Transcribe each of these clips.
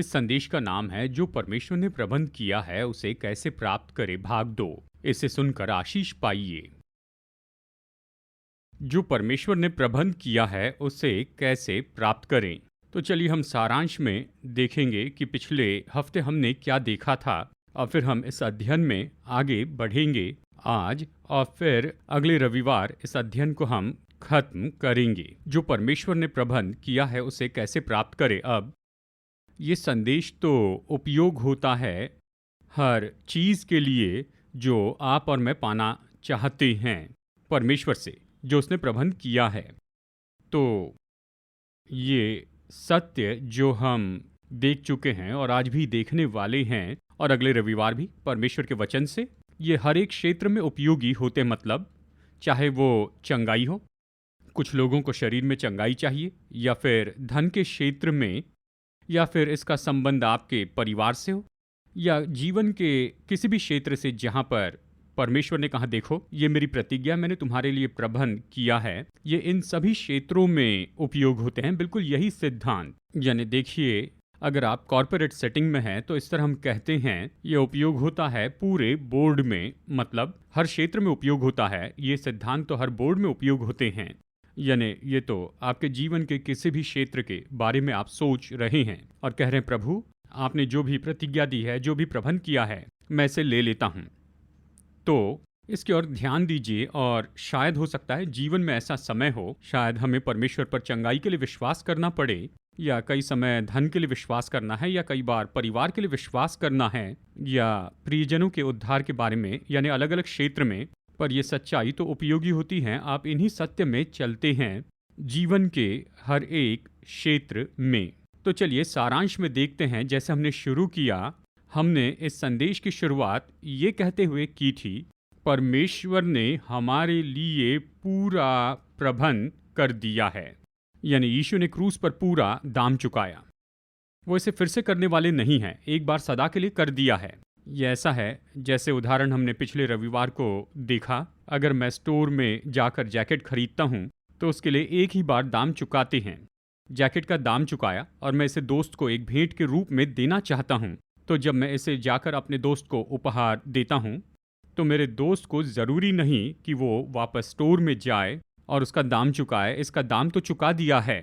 इस संदेश का नाम है जो परमेश्वर ने प्रबंध किया है उसे कैसे प्राप्त करे भाग 2। इसे सुनकर आशीष पाइए। जो परमेश्वर ने प्रबंध किया है उसे कैसे प्राप्त करें। तो चलिए हम सारांश में देखेंगे कि पिछले हफ्ते हमने क्या देखा था और फिर हम इस अध्ययन में आगे बढ़ेंगे आज, और फिर अगले रविवार इस अध्ययन को हम खत्म करेंगे। जो परमेश्वर ने प्रबंध किया है उसे कैसे प्राप्त करें। अब ये संदेश तो उपयोग होता है हर चीज़ के लिए जो आप और मैं पाना चाहते हैं परमेश्वर से, जो उसने प्रबंध किया है। तो ये सत्य जो हम देख चुके हैं और आज भी देखने वाले हैं और अगले रविवार भी परमेश्वर के वचन से, ये हर एक क्षेत्र में उपयोगी होते। मतलब चाहे वो चंगाई हो, कुछ लोगों को शरीर में चंगाई चाहिए, या फिर धन के क्षेत्र में, या फिर इसका संबंध आपके परिवार से हो, या जीवन के किसी भी क्षेत्र से जहाँ पर परमेश्वर ने कहा देखो ये मेरी प्रतिज्ञा मैंने तुम्हारे लिए प्रबंध किया है, ये इन सभी क्षेत्रों में उपयोग होते हैं। बिल्कुल यही सिद्धांत, यानी देखिए अगर आप कॉरपोरेट सेटिंग में हैं तो इस तरह हम कहते हैं ये उपयोग होता है पूरे बोर्ड में, मतलब हर क्षेत्र में उपयोग होता है। ये सिद्धांत तो हर बोर्ड में उपयोग होते हैं, यानी ये तो आपके जीवन के किसी भी क्षेत्र के बारे में आप सोच रहे हैं और कह रहे हैं प्रभु आपने जो भी प्रतिज्ञा दी है, जो भी प्रबंध किया है, मैं इसे ले लेता हूँ। तो इसकी ओर ध्यान दीजिए। और शायद हो सकता है जीवन में ऐसा समय हो, शायद हमें परमेश्वर पर चंगाई के लिए विश्वास करना पड़े, या कई समय धन के लिए विश्वास करना है, या कई बार परिवार के लिए विश्वास करना है, या प्रियजनों के उद्धार के बारे में, यानी अलग अलग क्षेत्र में। पर यह सच्चाई तो उपयोगी होती है, आप इन्हीं सत्य में चलते हैं जीवन के हर एक क्षेत्र में। तो चलिए सारांश में देखते हैं। जैसे हमने शुरू किया, हमने इस संदेश की शुरुआत ये कहते हुए की थी परमेश्वर ने हमारे लिए पूरा प्रबंध कर दिया है, यानी यीशु ने क्रूस पर पूरा दाम चुकाया। वो इसे फिर से करने वाले नहीं हैं, एक बार सदा के लिए कर दिया है। ये ऐसा है जैसे उदाहरण हमने पिछले रविवार को देखा, अगर मैं स्टोर में जाकर जैकेट खरीदता हूँ तो उसके लिए एक ही बार दाम चुकाते हैं। जैकेट का दाम चुकाया और मैं इसे दोस्त को एक भेंट के रूप में देना चाहता हूँ, तो जब मैं इसे जाकर अपने दोस्त को उपहार देता हूँ तो मेरे दोस्त को ज़रूरी नहीं कि वो वापस स्टोर में जाए और उसका दाम चुकाए, इसका दाम तो चुका दिया है।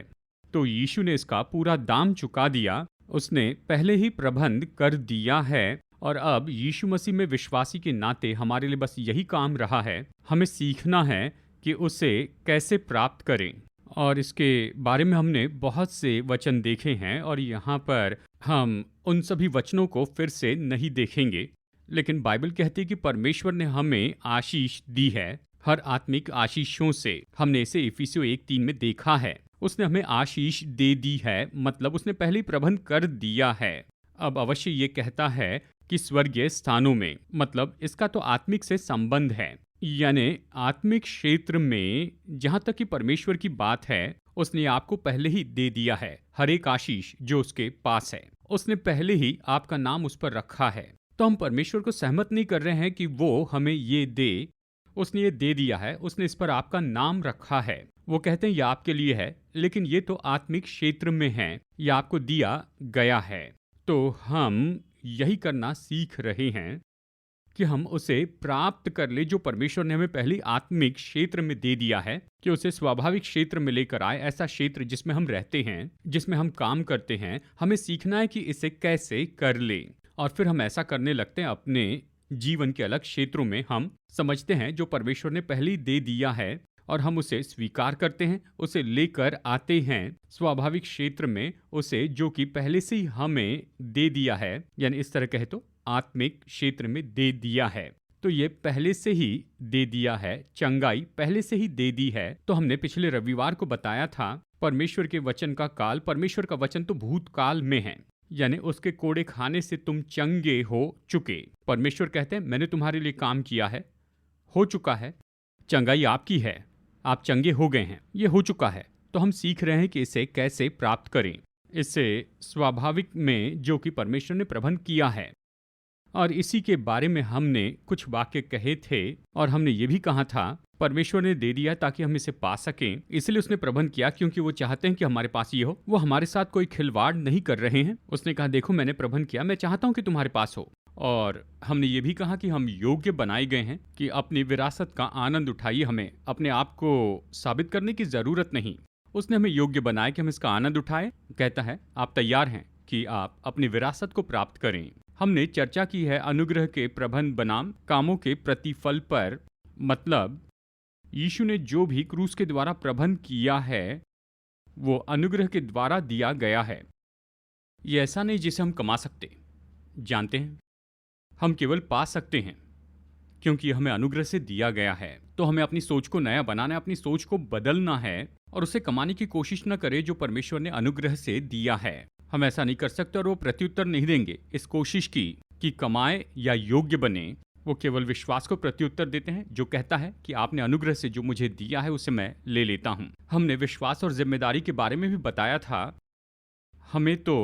तो यीशु ने इसका पूरा दाम चुका दिया, उसने पहले ही प्रबंध कर दिया है। और अब यीशु मसीह में विश्वासी के नाते हमारे लिए बस यही काम रहा है, हमें सीखना है कि उसे कैसे प्राप्त करें। और इसके बारे में हमने बहुत से वचन देखे हैं और यहाँ पर हम उन सभी वचनों को फिर से नहीं देखेंगे, लेकिन बाइबल कहती है कि परमेश्वर ने हमें आशीष दी है हर आत्मिक आशीषों से। हमने इसे इफिसियों 1:3 में देखा है। उसने हमें आशीष दे दी है, मतलब उसने पहले ही प्रबंध कर दिया है। अब अवश्य ये कहता है कि स्वर्गीय स्थानों में, मतलब इसका तो आत्मिक से संबंध है, यानी आत्मिक क्षेत्र में जहाँ तक कि परमेश्वर की बात है उसने आपको पहले ही दे दिया है। हर एक आशीष जो उसके पास है उसने पहले ही आपका नाम उस पर रखा है। तो हम परमेश्वर को सहमत नहीं कर रहे हैं कि वो हमें ये दे, उसने ये दे दिया है, उसने इस पर आपका नाम रखा है। वो कहते हैं ये आपके लिए है, लेकिन ये तो आत्मिक क्षेत्र में है, ये आपको दिया गया है। तो हम यही करना सीख रहे हैं कि हम उसे प्राप्त कर ले जो परमेश्वर ने हमें पहले आत्मिक क्षेत्र में दे दिया है, कि उसे स्वाभाविक क्षेत्र में लेकर आए, ऐसा क्षेत्र जिसमें हम रहते हैं, जिसमें हम काम करते हैं। हमें सीखना है कि इसे कैसे कर ले, और फिर हम ऐसा करने लगते हैं अपने जीवन के अलग क्षेत्रों में। हम समझते हैं जो परमेश्वर ने पहले ही दे दिया है और हम उसे स्वीकार करते हैं, उसे लेकर आते हैं स्वाभाविक क्षेत्र में, उसे जो कि पहले से ही हमें दे दिया है, यानी इस तरह कहे तो आत्मिक क्षेत्र में दे दिया है। तो ये पहले से ही दे दिया है, चंगाई पहले से ही दे दी है। तो हमने पिछले रविवार को बताया था परमेश्वर के वचन का काल, परमेश्वर का वचन तो भूतकाल में है, यानी उसके कोड़े खाने से तुम चंगे हो चुके। परमेश्वर कहते हैं मैंने तुम्हारे लिए काम किया है, हो चुका है, चंगाई आपकी है, आप चंगे हो गए हैं, ये हो चुका है। तो हम सीख रहे हैं कि इसे कैसे प्राप्त करें, इसे स्वाभाविक में जो कि परमेश्वर ने प्रबंध किया है। और इसी के बारे में हमने कुछ वाक्य कहे थे और हमने ये भी कहा था परमेश्वर ने दे दिया ताकि हम इसे पा सकें, इसलिए उसने प्रबंध किया क्योंकि वो चाहते हैं कि हमारे पास ये हो। वो हमारे साथ कोई खिलवाड़ नहीं कर रहे हैं। उसने कहा देखो मैंने प्रबंध किया, मैं चाहता हूं कि तुम्हारे पास हो। और हमने ये भी कहा कि हम योग्य बनाए गए हैं कि अपनी विरासत का आनंद उठाइए, हमें अपने आप को साबित करने की जरूरत नहीं। उसने हमें योग्य बनाया कि हम इसका आनंद उठाएं। कहता है आप तैयार हैं कि आप अपनी विरासत को प्राप्त करें। हमने चर्चा की है अनुग्रह के प्रबंध बनाम कामों के प्रतिफल पर। मतलब यीशु ने जो भी क्रूस के द्वारा प्रबंध किया है वो अनुग्रह के द्वारा दिया गया है। ये ऐसा नहीं जिसे हम कमा सकते। जानते हैं हम केवल पा सकते हैं क्योंकि हमें अनुग्रह से दिया गया है। तो हमें अपनी सोच को नया बनाना है, अपनी सोच को बदलना है और उसे कमाने की कोशिश न करें जो परमेश्वर ने अनुग्रह से दिया है। हम ऐसा नहीं कर सकते और वो प्रत्युत्तर नहीं देंगे इस कोशिश की कि कमाए या योग्य बने। वो केवल विश्वास को प्रत्युत्तर देते हैं जो कहता है कि आपने अनुग्रह से जो मुझे दिया है उसे मैं ले लेता हूं। हमने विश्वास और जिम्मेदारी के बारे में भी बताया था। हमें तो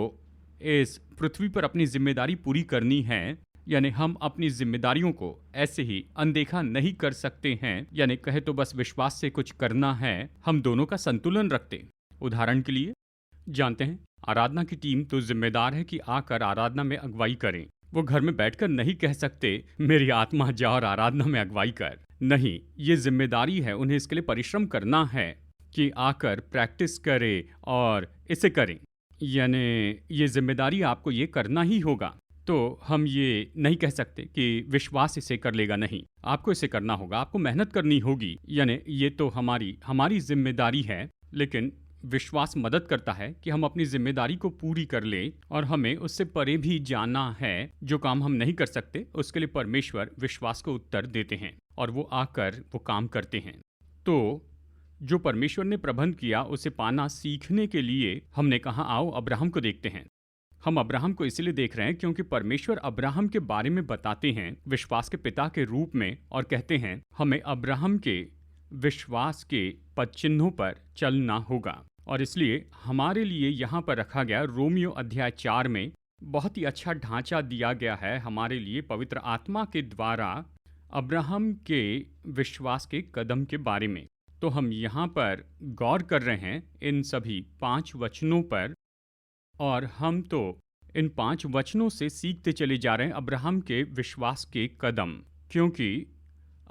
इस पृथ्वी पर अपनी जिम्मेदारी पूरी करनी है, यानी हम अपनी जिम्मेदारियों को ऐसे ही अनदेखा नहीं कर सकते हैं, यानी कहे तो बस विश्वास से कुछ करना है। हम दोनों का संतुलन रखते। उदाहरण के लिए जानते हैं आराधना की टीम तो जिम्मेदार है कि आकर आराधना में अगुवाई करें। वो घर में बैठकर नहीं कह सकते मेरी आत्मा जा और आराधना में अगुवाई कर। नहीं, ये जिम्मेदारी है, उन्हें इसके लिए परिश्रम करना है कि आकर प्रैक्टिस करें और इसे करें। यानी ये जिम्मेदारी आपको ये करना ही होगा। तो हम ये नहीं कह सकते कि विश्वास इसे कर लेगा। नहीं, आपको इसे करना होगा, आपको मेहनत करनी होगी। यानी ये तो हमारी जिम्मेदारी है, लेकिन विश्वास मदद करता है कि हम अपनी जिम्मेदारी को पूरी कर लें और हमें उससे परे भी जाना है। जो काम हम नहीं कर सकते उसके लिए परमेश्वर विश्वास को उत्तर देते हैं और वो आकर वो काम करते हैं। तो जो परमेश्वर ने प्रबंध किया उसे पाना सीखने के लिए हमने कहा आओ अब्राहम को देखते हैं। हम अब्राहम को इसलिए देख रहे हैं क्योंकि परमेश्वर अब्राहम के बारे में बताते हैं विश्वास के पिता के रूप में और कहते हैं हमें अब्राहम के विश्वास के पद चिन्हों पर चलना होगा। और इसलिए हमारे लिए यहाँ पर रखा गया रोमियो अध्याय 4 में बहुत ही अच्छा ढांचा दिया गया है हमारे लिए पवित्र आत्मा के द्वारा अब्राहम के विश्वास के कदम के बारे में। तो हम यहाँ पर गौर कर रहे हैं इन सभी 5 वचनों पर और हम तो इन 5 वचनों से सीखते चले जा रहे हैं अब्राहम के विश्वास के कदम। क्योंकि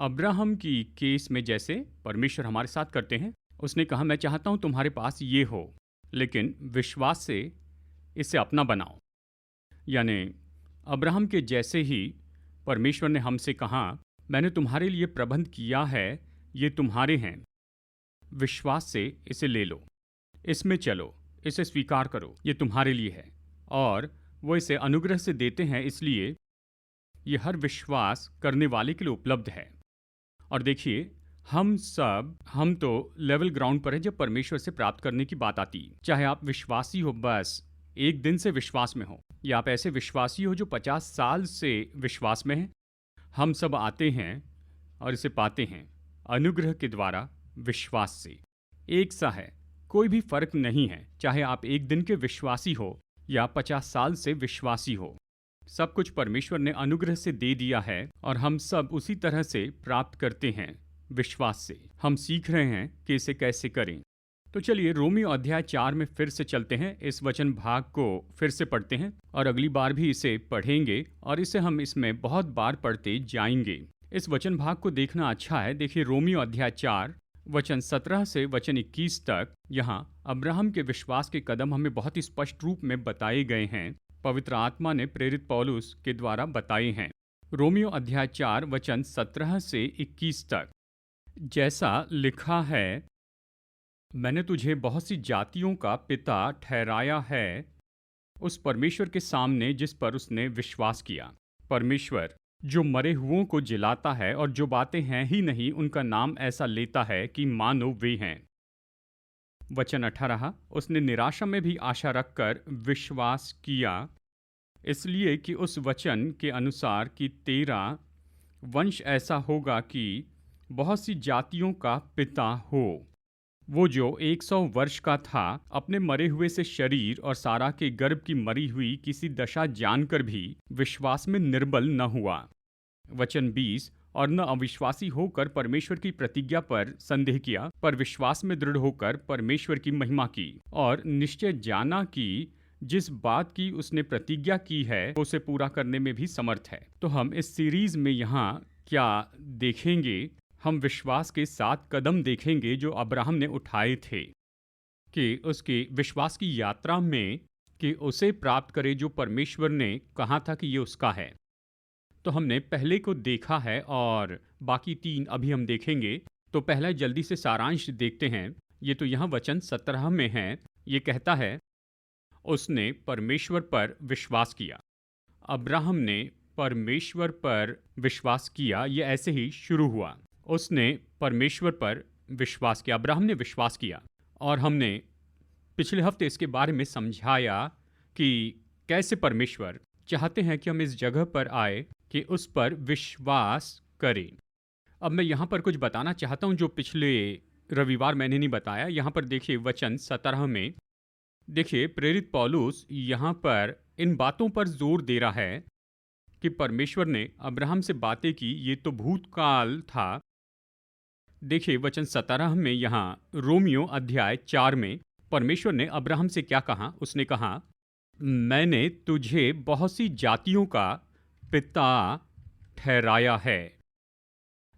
अब्राहम की केस में जैसे परमेश्वर हमारे साथ करते हैं, उसने कहा मैं चाहता हूं तुम्हारे पास ये हो, लेकिन विश्वास से इसे अपना बनाओ। यानी अब्राहम के जैसे ही परमेश्वर ने हमसे कहा मैंने तुम्हारे लिए प्रबंध किया है, ये तुम्हारे हैं, विश्वास से इसे ले लो, इसमें चलो, इसे स्वीकार करो, ये तुम्हारे लिए है। और वो इसे अनुग्रह से देते हैं, इसलिए ये हर विश्वास करने वाले के लिए उपलब्ध है। और देखिए हम तो लेवल ग्राउंड पर है जब परमेश्वर से प्राप्त करने की बात आती। चाहे आप विश्वासी हो बस एक दिन से विश्वास में हो, या आप ऐसे विश्वासी हो जो 50 साल से विश्वास में हैं, हम सब आते हैं और इसे पाते हैं अनुग्रह के द्वारा विश्वास से। एक सा है, कोई भी फर्क नहीं है चाहे आप एक दिन के विश्वासी हो या 50 साल से विश्वासी हो। सब कुछ परमेश्वर ने अनुग्रह से दे दिया है और हम सब उसी तरह से प्राप्त करते हैं विश्वास से। हम सीख रहे हैं कि इसे कैसे करें। तो चलिए रोमियो अध्याय 4 में फिर से चलते हैं, इस वचन भाग को फिर से पढ़ते हैं और अगली बार भी इसे पढ़ेंगे और इसे हम इसमें बहुत बार पढ़ते जाएंगे। इस वचन भाग को देखना अच्छा है। देखिए रोमियो अध्याय 4 वचन 17 से वचन 21 तक यहाँ अब्राहम के विश्वास के कदम हमें बहुत ही स्पष्ट रूप में बताए गए हैं, पवित्र आत्मा ने प्रेरित पौलुस के द्वारा बताए हैं। रोमियो अध्याय 4 वचन 17 से 21 तक जैसा लिखा है, मैंने तुझे बहुत सी जातियों का पिता ठहराया है उस परमेश्वर के सामने जिस पर उसने विश्वास किया। परमेश्वर जो मरे हुओं को जिलाता है और जो बातें हैं ही नहीं उनका नाम ऐसा लेता है कि मानो वे हैं। वचन 18, उसने निराशा में भी आशा रखकर विश्वास किया, इसलिए कि उस वचन के अनुसार कि तेरा वंश ऐसा होगा कि बहुत सी जातियों का पिता हो। वो जो 100 वर्ष का था, अपने मरे हुए से शरीर और सारा के गर्भ की मरी हुई किसी दशा जानकर भी विश्वास में निर्बल न हुआ। वचन 20, और न अविश्वासी होकर परमेश्वर की प्रतिज्ञा पर संदेह किया, पर विश्वास में दृढ़ होकर परमेश्वर की महिमा की, और निश्चय जाना कि जिस बात की उसने प्रतिज्ञा की है वो उसे पूरा करने में भी समर्थ है। तो हम इस सीरीज में यहाँ क्या देखेंगे? हम विश्वास के 7 कदम देखेंगे जो अब्राहम ने उठाए थे कि उसके विश्वास की यात्रा में कि उसे प्राप्त करे जो परमेश्वर ने कहा था कि ये उसका है। तो हमने पहले को देखा है और बाकी 3 अभी हम देखेंगे। तो पहला जल्दी से सारांश देखते हैं। ये तो यहाँ वचन 17 में है। ये कहता है, उसने परमेश्वर पर विश्वास किया। अब्राहम ने परमेश्वर पर विश्वास किया। ये ऐसे ही शुरू हुआ। उसने परमेश्वर पर विश्वास किया, अब्राहम ने विश्वास किया। और हमने पिछले हफ्ते इसके बारे में समझाया कि कैसे परमेश्वर चाहते हैं कि हम इस जगह पर आए कि उस पर विश्वास करें। अब मैं यहाँ पर कुछ बताना चाहता हूँ जो पिछले रविवार मैंने नहीं बताया। यहाँ पर देखिए वचन 17 में देखिए प्रेरित पौलुस यहाँ पर इन बातों पर जोर दे रहा है कि परमेश्वर ने अब्राहम से बातें की। ये तो भूतकाल था। देखिए वचन 17 में यहाँ रोमियो अध्याय 4 में परमेश्वर ने अब्राहम से क्या कहा? उसने कहा, मैंने तुझे बहुत सी जातियों का पिता ठहराया है।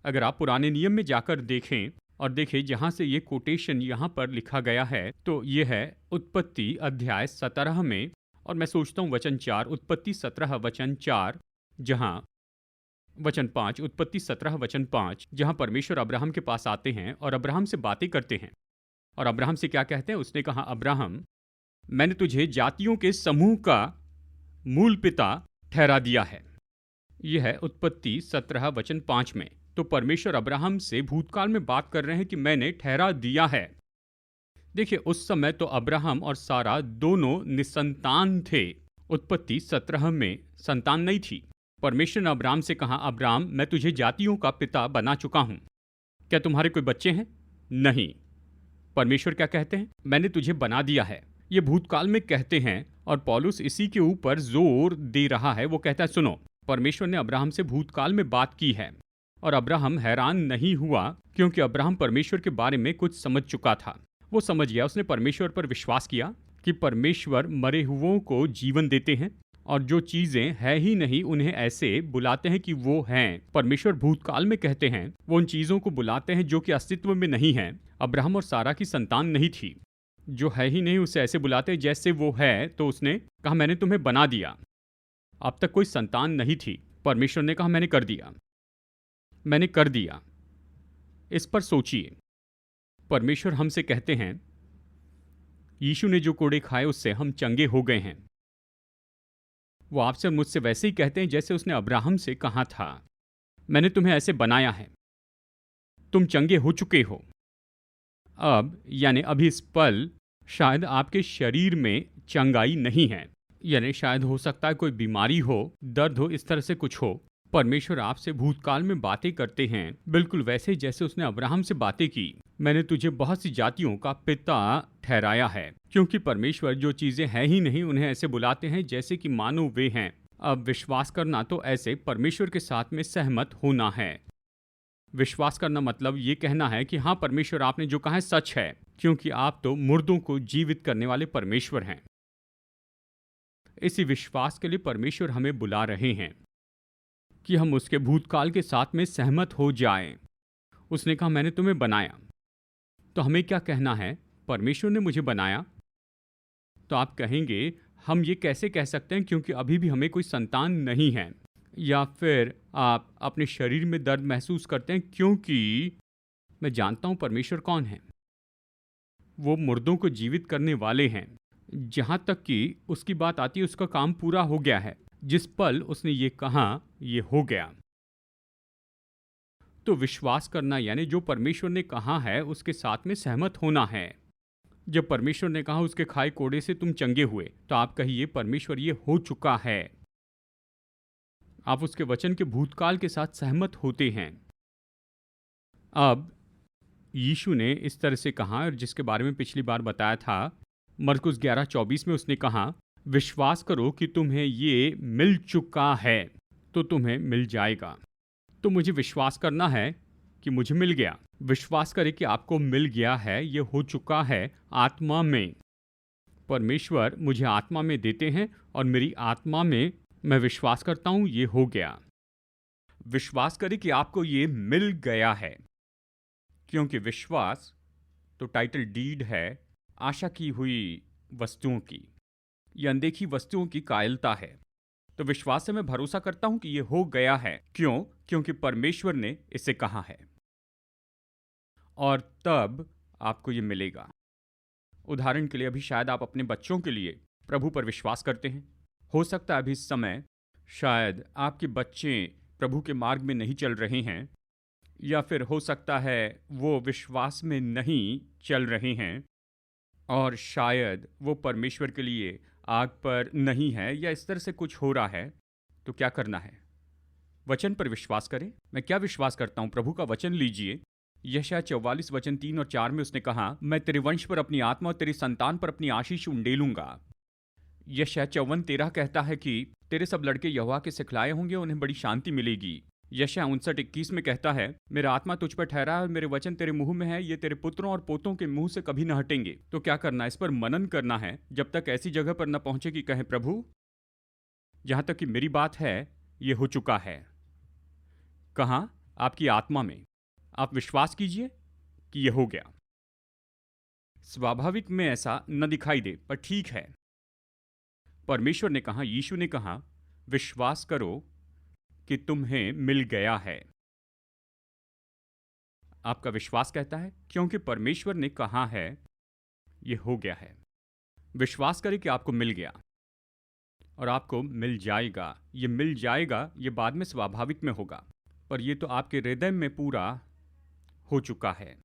अगर आप पुराने नियम में जाकर देखें और देखें जहां से ये कोटेशन यहां पर लिखा गया है, तो ये है उत्पत्ति अध्याय 17 में, और मैं सोचता हूं वचन 4, उत्पत्ति 17 वचन 4, जहां वचन 5, उत्पत्ति 17 वचन 5, जहां परमेश्वर अब्राहम के पास आते हैं और अब्राहम से बातें करते हैं। और अब्राहम से क्या कहते हैं? उसने कहा, अब्राहम, मैंने तुझे जातियों के समूह का मूल पिता ठहरा दिया है। यह है उत्पत्ति 17 वचन 5 में। तो परमेश्वर अब्राहम से भूतकाल में बात कर रहे हैं कि मैंने ठहरा दिया है। देखिए उस समय तो अब्राहम और सारा दोनों निसंतान थे। उत्पत्ति 17 में संतान नहीं थी। परमेश्वर ने अब्राहम से कहा, अब्राहम, मैं तुझे जातियों का पिता बना चुका हूं। क्या तुम्हारे कोई बच्चे हैं? नहीं। परमेश्वर क्या कहते हैं? मैंने तुझे बना दिया है। ये भूतकाल में कहते हैं और पौलुस इसी के ऊपर जोर दे रहा है। वो कहता है, सुनो, परमेश्वर ने अब्राहम से भूतकाल में बात की है। और अब्राहम हैरान नहीं हुआ क्योंकि अब्राहम परमेश्वर के बारे में कुछ समझ चुका था। वो समझ गया। उसने परमेश्वर पर विश्वास किया कि परमेश्वर मरे हुओं को जीवन देते हैं और जो चीजें है ही नहीं उन्हें ऐसे बुलाते हैं कि वो हैं। परमेश्वर भूतकाल में कहते हैं, वो उन चीजों को बुलाते हैं जो कि अस्तित्व में नहीं है। अब्राहम और सारा की संतान नहीं थी। जो है ही नहीं उसे ऐसे बुलाते हैं जैसे वो है। तो उसने कहा, मैंने तुम्हें बना दिया। अब तक कोई संतान नहीं थी। परमेश्वर ने कहा, मैंने कर दिया, मैंने कर दिया। इस पर सोचिए। परमेश्वर हमसे कहते हैं, यीशु ने जो कोड़े खाए उससे हम चंगे हो गए हैं। वो आपसे और मुझसे वैसे ही कहते हैं जैसे उसने अब्राहम से कहा था, मैंने तुम्हें ऐसे बनाया है, तुम चंगे हो चुके हो। अब यानी अभी इस पल शायद आपके शरीर में चंगाई नहीं है, यानी शायद हो सकता है कोई बीमारी हो, दर्द हो, इस तरह से कुछ हो। परमेश्वर आपसे भूतकाल में बातें करते हैं बिल्कुल वैसे जैसे उसने अब्राहम से बातें की। मैंने तुझे बहुत सी जातियों का पिता ठहराया है। क्योंकि परमेश्वर जो चीजें हैं ही नहीं उन्हें ऐसे बुलाते हैं जैसे कि मानो वे हैं। अब विश्वास करना तो ऐसे परमेश्वर के साथ में सहमत होना है। विश्वास करना मतलब ये कहना है कि हाँ, परमेश्वर आपने जो कहा है सच है, क्योंकि आप तो मुर्दों को जीवित करने वाले परमेश्वर हैं। इसी विश्वास के लिए परमेश्वर हमें बुला रहे हैं कि हम उसके भूतकाल के साथ में सहमत हो जाएं। उसने कहा, मैंने तुम्हें बनाया। तो हमें क्या कहना है? परमेश्वर ने मुझे बनाया। तो आप कहेंगे, हम ये कैसे कह सकते हैं क्योंकि अभी भी हमें कोई संतान नहीं है। या फिर आप अपने शरीर में दर्द महसूस करते हैं क्योंकि मैं जानता हूं परमेश्वर कौन है। वो मुर्दों को जीवित करने वाले हैं। जहां तक कि उसकी बात आती है उसका काम पूरा हो गया है। जिस पल उसने ये कहा ये हो गया। तो विश्वास करना यानी जो परमेश्वर ने कहा है उसके साथ में सहमत होना है। जब परमेश्वर ने कहा उसके खाए कोड़े से तुम चंगे हुए, तो आप कहिए परमेश्वर ये हो चुका है। आप उसके वचन के भूतकाल के साथ सहमत होते हैं। अब यीशु ने इस तरह से कहा, और जिसके बारे में पिछली बार बताया था, मरकुस 11:24 में उसने कहा, विश्वास करो कि तुम्हें ये मिल चुका है तो तुम्हें मिल जाएगा। तो मुझे विश्वास करना है कि मुझे मिल गया। विश्वास करें कि आपको मिल गया है, ये हो चुका है आत्मा में। परमेश्वर मुझे आत्मा में देते हैं और मेरी आत्मा में मैं विश्वास करता हूं, ये हो गया। विश्वास करें कि आपको ये मिल गया है, क्योंकि विश्वास तो टाइटल डीड है आशा की हुई वस्तुओं की, ये अनदेखी वस्तुओं की कायलता है। तो विश्वास से मैं भरोसा करता हूं कि ये हो गया है। क्यों? क्योंकि परमेश्वर ने इसे कहा है, और तब आपको ये मिलेगा। उदाहरण के लिए, अभी शायद आप अपने बच्चों के लिए प्रभु पर विश्वास करते हैं। हो सकता है अभी इस समय शायद आपके बच्चे प्रभु के मार्ग में नहीं चल रहे हैं, या फिर हो सकता है वो विश्वास में नहीं चल रहे हैं, और शायद वो परमेश्वर के लिए आग पर नहीं है, या इस तरह से कुछ हो रहा है। तो क्या करना है? वचन पर विश्वास करें। मैं क्या विश्वास करता हूं? प्रभु का वचन लीजिए। यशायाह 44 वचन 3 और 4 में उसने कहा, मैं तेरे वंश पर अपनी आत्मा और तेरी संतान पर अपनी आशीष उंडेलूंगा। यशायाह 54:13 कहता है कि तेरे सब लड़के यहोवा के सिखलाए होंगे, उन्हें बड़ी शांति मिलेगी। यशायाह 59:21 में कहता है, मेरा आत्मा तुझ पर ठहरा है और मेरे वचन तेरे मुंह में है, ये तेरे पुत्रों और पोतों के मुंह से कभी न हटेंगे। तो क्या करना है? इस पर मनन करना है जब तक ऐसी जगह पर न पहुंचे कि कहें, प्रभु जहां तक कि मेरी बात है ये हो चुका है। कहां? आपकी आत्मा में। आप विश्वास कीजिए कि यह हो गया। स्वाभाविक में ऐसा न दिखाई दे, पर ठीक है। परमेश्वर ने कहा, यीशु ने कहा, विश्वास करो कि तुम्हें मिल गया है। आपका विश्वास कहता है, क्योंकि परमेश्वर ने कहा है यह हो गया है। विश्वास करें कि आपको मिल गया, और आपको मिल जाएगा। ये मिल जाएगा, ये बाद में स्वाभाविक में होगा, पर ये तो आपके हृदय में पूरा हो चुका है।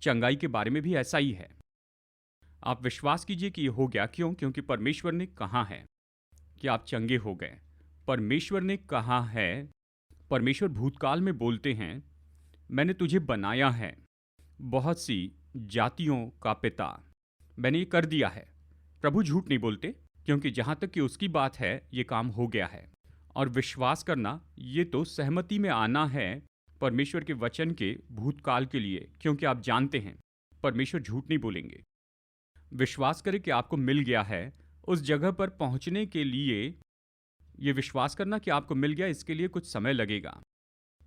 चंगाई के बारे में भी ऐसा ही है। आप विश्वास कीजिए कि ये हो गया। क्यों? क्योंकि परमेश्वर ने कहा है कि आप चंगे हो गए। परमेश्वर ने कहा है। परमेश्वर भूतकाल में बोलते हैं, मैंने तुझे बनाया है बहुत सी जातियों का पिता, मैंने ये कर दिया है। प्रभु झूठ नहीं बोलते, क्योंकि जहां तक कि उसकी बात है ये काम हो गया है। और विश्वास करना, ये तो सहमति में आना है परमेश्वर के वचन के भूतकाल के लिए, क्योंकि आप जानते हैं परमेश्वर झूठ नहीं बोलेंगे। विश्वास करें कि आपको मिल गया है। उस जगह पर पहुंचने के लिए ये विश्वास करना कि आपको मिल गया, इसके लिए कुछ समय लगेगा,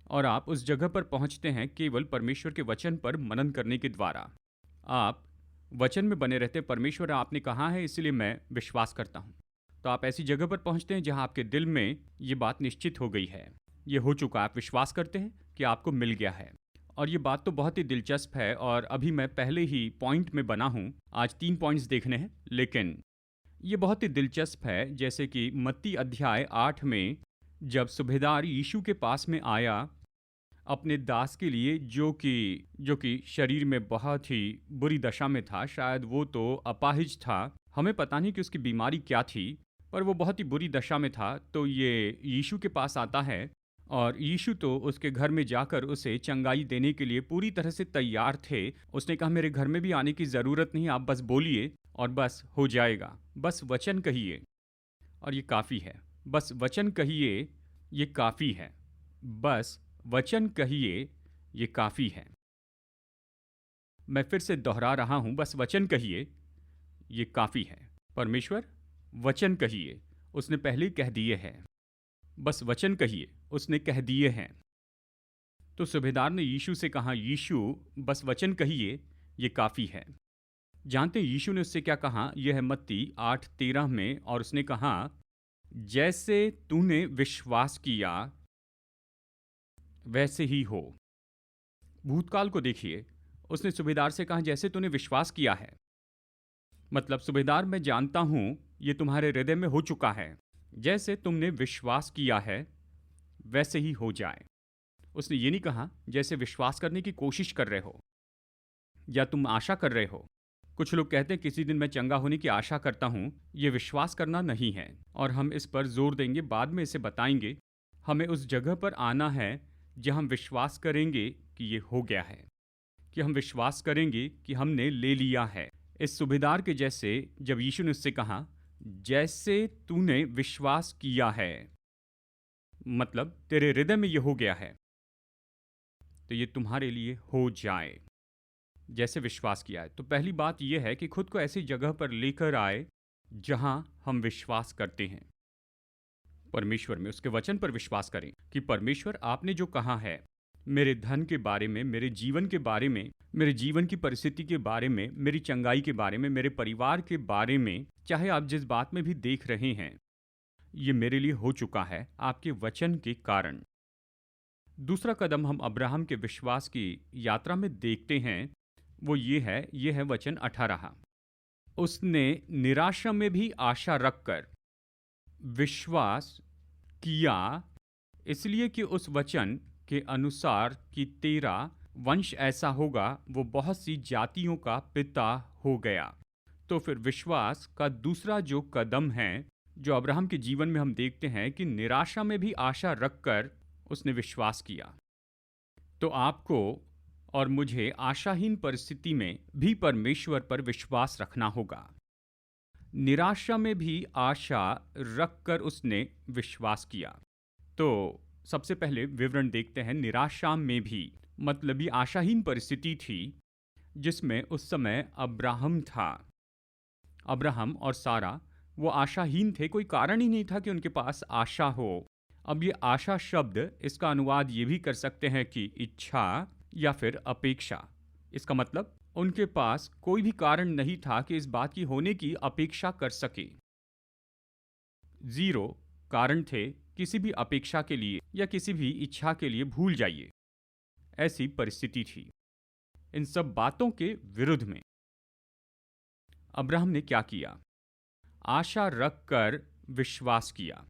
और आप उस जगह पर पहुंचते हैं केवल परमेश्वर के वचन पर मनन करने के द्वारा। आप वचन में बने रहते हैं। परमेश्वर आपने कहा है, इसलिए मैं विश्वास करता हूं। तो आप ऐसी जगह पर पहुंचते हैं जहां आपके दिल में ये बात निश्चित हो गई है, ये हो चुका। आप विश्वास करते हैं कि आपको मिल गया है। और ये बात तो बहुत ही दिलचस्प है, और अभी मैं पहले ही पॉइंट में बना हूं। आज 3 पॉइंट्स देखने हैं, लेकिन ये बहुत ही दिलचस्प है। जैसे कि मत्ती अध्याय 8 में जब सूबेदार यीशु के पास में आया अपने दास के लिए, जो कि शरीर में बहुत ही बुरी दशा में था, शायद वो तो अपाहिज था, हमें पता नहीं कि उसकी बीमारी क्या थी, पर वो बहुत ही बुरी दशा में था। तो ये यीशु के पास आता है, और यीशु तो उसके घर में जाकर उसे चंगाई देने के लिए पूरी तरह से तैयार थे। उसने कहा, मेरे घर में भी आने की ज़रूरत नहीं, आप बस बोलिए और बस हो जाएगा। बस वचन कहिए और ये काफ़ी है। बस वचन कहिए, ये काफ़ी है। बस वचन कहिए, ये काफ़ी है। मैं फिर से दोहरा रहा हूं, बस वचन कहिए, ये काफ़ी है। परमेश्वर वचन कहिए, उसने पहले ही कह दिए हैं। बस वचन कहिए, उसने कह दिए हैं। तो सूबेदार ने यीशु से कहा, यीशु बस वचन कहिए, ये काफ़ी है। जानते हैं यीशु ने उससे क्या कहा? यह है मत्ती 8:13 में, और उसने कहा, जैसे तूने विश्वास किया वैसे ही हो। भूतकाल को देखिए, उसने सूबेदार से कहा, जैसे तूने विश्वास किया है। मतलब सूबेदार, मैं जानता हूं ये तुम्हारे हृदय में हो चुका है। जैसे तुमने विश्वास किया है वैसे ही हो जाए। उसने ये नहीं कहा जैसे विश्वास करने की कोशिश कर रहे हो या तुम आशा कर रहे हो। कुछ लोग कहते हैं किसी दिन मैं चंगा होने की आशा करता हूं। ये विश्वास करना नहीं है, और हम इस पर जोर देंगे, बाद में इसे बताएंगे। हमें उस जगह पर आना है जहां हम विश्वास करेंगे कि ये हो गया है। कि हम विश्वास करेंगे कि हमने ले लिया है। इस सूबेदार के जैसे जब यीशु ने उससे कहा, जैसे तूने विश्वास किया है, मतलब तेरे हृदय में ये हो गया है, तो ये तुम्हारे लिए हो जाए, जैसे विश्वास किया है। तो पहली बात यह है कि खुद को ऐसी जगह पर लेकर आए जहां हम विश्वास करते हैं परमेश्वर में, उसके वचन पर विश्वास करें कि परमेश्वर आपने जो कहा है मेरे धन के बारे में, मेरे जीवन के बारे में, मेरे जीवन की परिस्थिति के बारे में, मेरी चंगाई के बारे में, मेरे परिवार के बारे में, चाहे आप जिस बात में भी देख रहे हैं, ये मेरे लिए हो चुका है आपके वचन के कारण। दूसरा कदम हम अब्राहम के विश्वास की यात्रा में देखते हैं, वो ये है वचन 18। उसने निराशा में भी आशा रखकर विश्वास किया, इसलिए कि उस वचन के अनुसार कि तेरा वंश ऐसा होगा, वो बहुत सी जातियों का पिता हो गया। तो फिर विश्वास का दूसरा जो कदम है जो अब्राहम के जीवन में हम देखते हैं कि निराशा में भी आशा रखकर उसने विश्वास किया। तो आपको और मुझे आशाहीन परिस्थिति में भी परमेश्वर पर विश्वास रखना होगा। निराशा में भी आशा रखकर उसने विश्वास किया। तो सबसे पहले विवरण देखते हैं। निराशा में भी मतलब ये आशाहीन परिस्थिति थी जिसमें उस समय अब्राहम था। अब्राहम और सारा वो आशाहीन थे, कोई कारण ही नहीं था कि उनके पास आशा हो। अब ये आशा शब्द, इसका अनुवाद ये भी कर सकते हैं कि इच्छा या फिर अपेक्षा। इसका मतलब उनके पास कोई भी कारण नहीं था कि इस बात की होने की अपेक्षा कर सके। जीरो कारण थे किसी भी अपेक्षा के लिए या किसी भी इच्छा के लिए। भूल जाइए, ऐसी परिस्थिति थी। इन सब बातों के विरुद्ध में अब्राहम ने क्या किया? आशा रखकर विश्वास किया।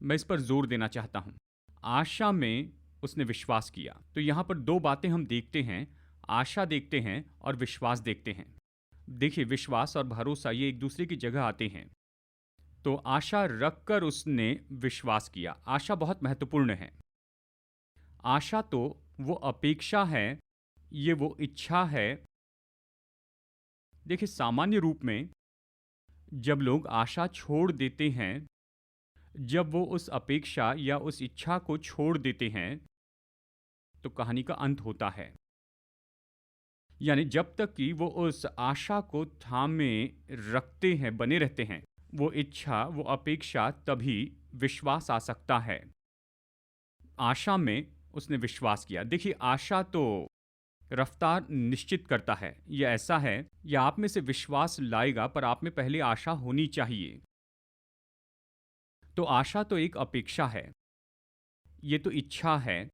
मैं इस पर जोर देना चाहता हूं, आशा में उसने विश्वास किया। तो यहां पर दो बातें हम देखते हैं, आशा देखते हैं और विश्वास देखते हैं। देखिए, विश्वास और भरोसा ये एक दूसरे की जगह आते हैं। तो आशा रखकर उसने विश्वास किया। आशा बहुत महत्वपूर्ण है। आशा तो वो अपेक्षा है, ये वो इच्छा है। देखिए, सामान्य रूप में जब लोग आशा छोड़ देते हैं, जब वो उस अपेक्षा या उस इच्छा को छोड़ देते हैं, तो कहानी का अंत होता है। यानी जब तक कि वो उस आशा को थामे रखते हैं, बने रहते हैं, वो इच्छा, वो अपेक्षा, तभी विश्वास आ सकता है। आशा में उसने विश्वास किया। देखिए, आशा तो रफ्तार निश्चित करता है। यह ऐसा है, यह आप में से विश्वास लाएगा, पर आप में पहले आशा होनी चाहिए। तो आशा तो एक अपेक्षा है, ये तो इच्छा है।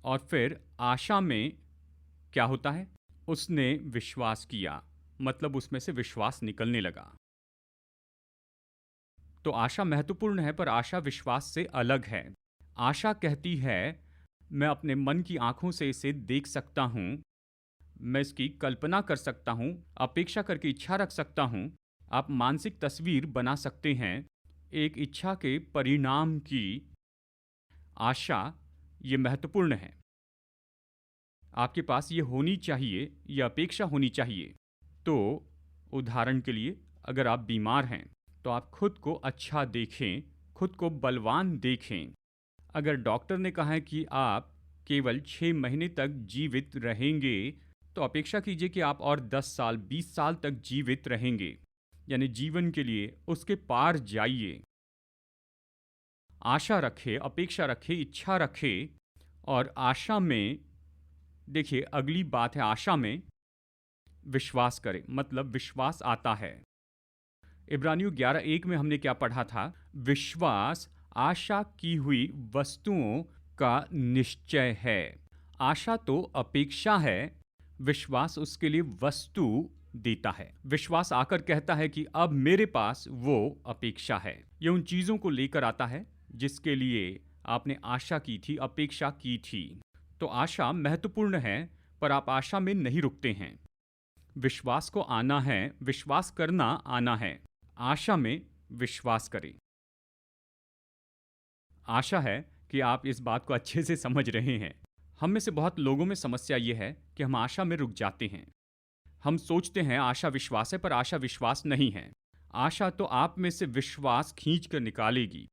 और फिर आशा में क्या होता है? उसने विश्वास किया, मतलब उसमें से विश्वास निकलने लगा। तो आशा महत्वपूर्ण है, पर आशा विश्वास से अलग है। आशा कहती है, मैं अपने मन की आंखों से इसे देख सकता हूं, मैं इसकी कल्पना कर सकता हूं, अपेक्षा करके इच्छा रख सकता हूं। आप मानसिक तस्वीर बना सकते हैं एक इच्छा के परिणाम की। आशा ये महत्वपूर्ण है। आपके पास ये होनी चाहिए, ये अपेक्षा होनी चाहिए। तो उदाहरण के लिए, अगर आप बीमार हैं तो आप खुद को अच्छा देखें, खुद को बलवान देखें। अगर डॉक्टर ने कहा है कि आप केवल 6 महीने तक जीवित रहेंगे, तो अपेक्षा कीजिए कि आप और 10 साल, 20 साल तक जीवित रहेंगे। यानी जीवन के लिए उसके पार जाइए। आशा रखे, अपेक्षा रखे, इच्छा रखे। और आशा में देखिए, अगली बात है, आशा में विश्वास करें, मतलब विश्वास आता है। इब्रानियों 11:1 में हमने क्या पढ़ा था? विश्वास आशा की हुई वस्तुओं का निश्चय है। आशा तो अपेक्षा है, विश्वास उसके लिए वस्तु देता है। विश्वास आकर कहता है कि अब मेरे पास वो अपेक्षा है। ये उन चीजों को लेकर आता है जिसके लिए आपने आशा की थी, अपेक्षा की थी। तो आशा महत्वपूर्ण है, पर आप आशा में नहीं रुकते हैं। विश्वास को आना है, विश्वास करना आना है। आशा में विश्वास करें। आशा है कि आप इस बात को अच्छे से समझ रहे हैं। हम में से बहुत लोगों में समस्या ये है कि हम आशा में रुक जाते हैं। हम सोचते हैं आशा विश्वास है, पर आशा विश्वास नहीं है। आशा तो आप में से विश्वास खींच कर निकालेगी।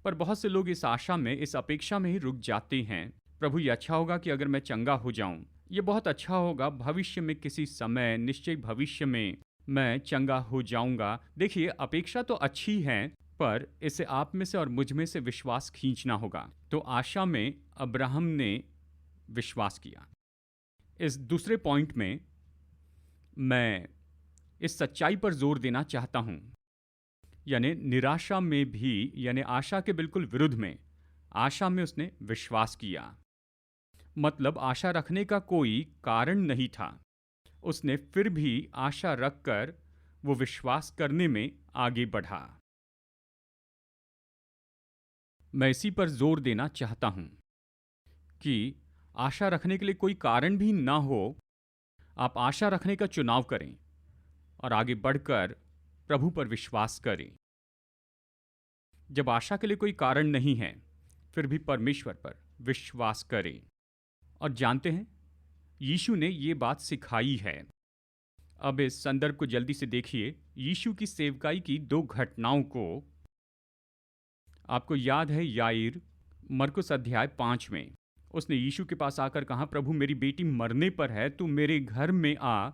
पर बहुत से लोग इस आशा में, इस अपेक्षा में ही रुक जाते हैं। प्रभु, ये अच्छा होगा कि अगर मैं चंगा हो जाऊं, ये बहुत अच्छा होगा, भविष्य में किसी समय, निश्चय भविष्य में मैं चंगा हो जाऊंगा। देखिए, अपेक्षा तो अच्छी है, पर इसे आप में से और मुझ में से विश्वास खींचना होगा। तो आशा में अब्राहम ने विश्वास किया। इस दूसरे पॉइंट में मैं इस सच्चाई पर जोर देना चाहता हूं, यानी निराशा में भी, यानी आशा के बिल्कुल विरुद्ध में, आशा में उसने विश्वास किया। मतलब आशा रखने का कोई कारण नहीं था, उसने फिर भी आशा रखकर वो विश्वास करने में आगे बढ़ा। मैं इसी पर जोर देना चाहता हूं कि आशा रखने के लिए कोई कारण भी ना हो, आप आशा रखने का चुनाव करें और आगे बढ़कर प्रभु पर विश्वास करें। जब आशा के लिए कोई कारण नहीं है, फिर भी परमेश्वर पर विश्वास करें। और जानते हैं, यीशु ने ये बात सिखाई है। अब इस संदर्भ को जल्दी से देखिए, यीशु की सेवकाई की दो घटनाओं को। आपको याद है याईर, मरकुस अध्याय 5 में उसने यीशु के पास आकर कहा, प्रभु मेरी बेटी मरने पर है, तू मेरे घर में आ,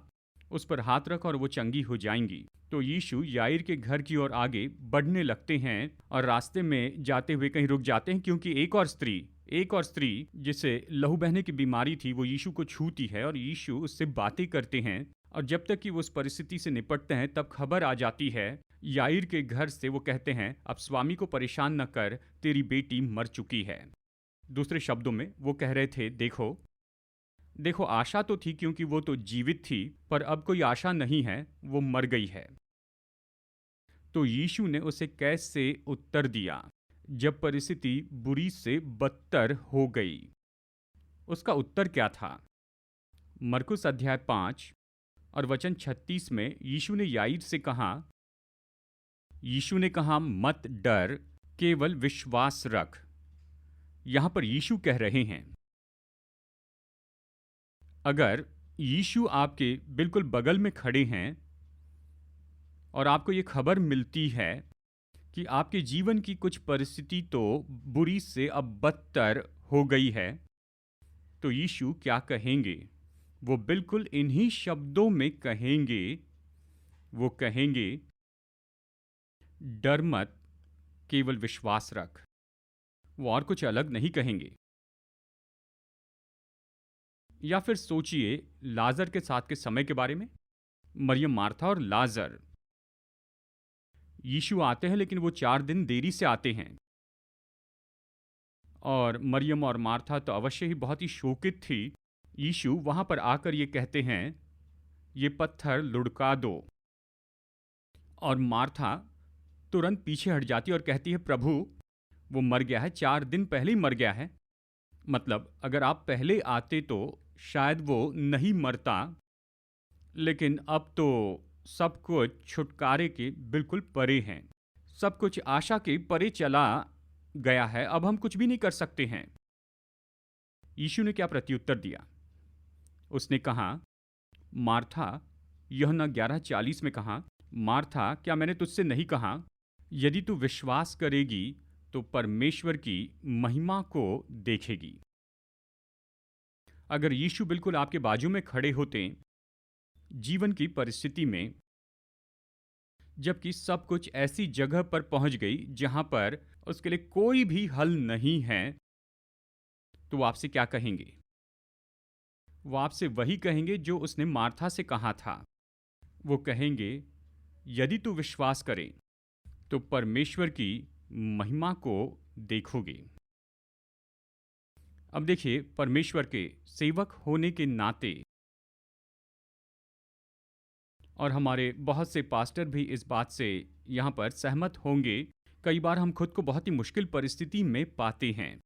उस पर हाथ रख और वो चंगी हो जाएंगी। तो यीशु याईर के घर की ओर आगे बढ़ने लगते हैं और रास्ते में जाते हुए कहीं रुक जाते हैं, क्योंकि एक और स्त्री जिसे लहू बहने की बीमारी थी, वो यीशु को छूती है और यीशु उससे बातें करते हैं। और जब तक कि वो उस परिस्थिति से निपटते हैं, तब खबर आ जाती है याईर के घर से। वो कहते हैं, अब स्वामी को परेशान न कर, तेरी बेटी मर चुकी है। दूसरे शब्दों में वो कह रहे थे, देखो देखो, आशा तो थी क्योंकि वो तो जीवित थी, पर अब कोई आशा नहीं है, वो मर गई है। तो यीशु ने उसे कैसे उत्तर दिया जब परिस्थिति बुरी से बदतर हो गई? उसका उत्तर क्या था? मरकुस अध्याय 5 और वचन 36 में यीशु ने याईर से कहा, मत डर, केवल विश्वास रख। यहां पर यीशु कह रहे हैं, अगर यीशु आपके बिल्कुल बगल में खड़े हैं और आपको ये खबर मिलती है कि आपके जीवन की कुछ परिस्थिति तो बुरी से अब बदतर हो गई है, तो यीशु क्या कहेंगे? वो बिल्कुल इन्हीं शब्दों में कहेंगे। वो कहेंगे, डर मत, केवल विश्वास रख। वो और कुछ अलग नहीं कहेंगे। या फिर सोचिए लाजर के साथ के समय के बारे में। मरियम, मार्था और लाजर। यीशु आते हैं, लेकिन वो 4 दिन देरी से आते हैं। और मरियम और मार्था तो अवश्य ही बहुत ही शोकित थी। यीशु वहां पर आकर ये कहते हैं, ये पत्थर लुढ़का दो। और मार्था तुरंत पीछे हट जाती और कहती है, प्रभु वो मर गया है, 4 दिन पहले ही मर गया है। मतलब अगर आप पहले आते तो शायद वो नहीं मरता, लेकिन अब तो सब कुछ छुटकारे के बिल्कुल परे हैं। सब कुछ आशा के परे चला गया है, अब हम कुछ भी नहीं कर सकते हैं। यीशु ने क्या प्रत्युत्तर दिया? उसने कहा, मार्था, यूहन्ना 11:40 में कहा, मार्था, क्या मैंने तुझसे नहीं कहा, यदि तू विश्वास करेगी तो परमेश्वर की महिमा को देखेगी। अगर यीशु बिल्कुल आपके बाजू में खड़े होते जीवन की परिस्थिति में, जबकि सब कुछ ऐसी जगह पर पहुंच गई जहां पर उसके लिए कोई भी हल नहीं है, तो वो आपसे क्या कहेंगे? वो आपसे वही कहेंगे जो उसने मार्था से कहा था। वो कहेंगे, यदि तू विश्वास करे तो परमेश्वर की महिमा को देखोगे। अब देखिए, परमेश्वर के सेवक होने के नाते, और हमारे बहुत से पास्टर भी इस बात से यहाँ पर सहमत होंगे, कई बार हम खुद को बहुत ही मुश्किल परिस्थिति में पाते हैं।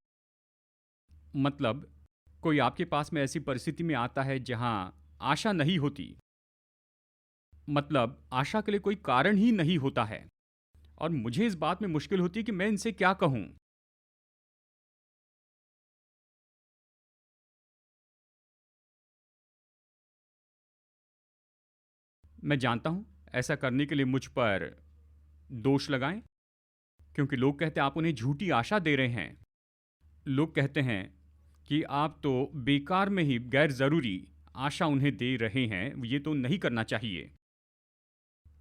मतलब कोई आपके पास में ऐसी परिस्थिति में आता है जहाँ आशा नहीं होती, मतलब आशा के लिए कोई कारण ही नहीं होता है, और मुझे इस बात में मुश्किल होती है कि मैं इनसे क्या कहूँ। मैं जानता हूँ ऐसा करने के लिए मुझ पर दोष लगाएं, क्योंकि लोग कहते हैं आप उन्हें झूठी आशा दे रहे हैं। लोग कहते हैं कि आप तो बेकार में ही गैर ज़रूरी आशा उन्हें दे रहे हैं, ये तो नहीं करना चाहिए।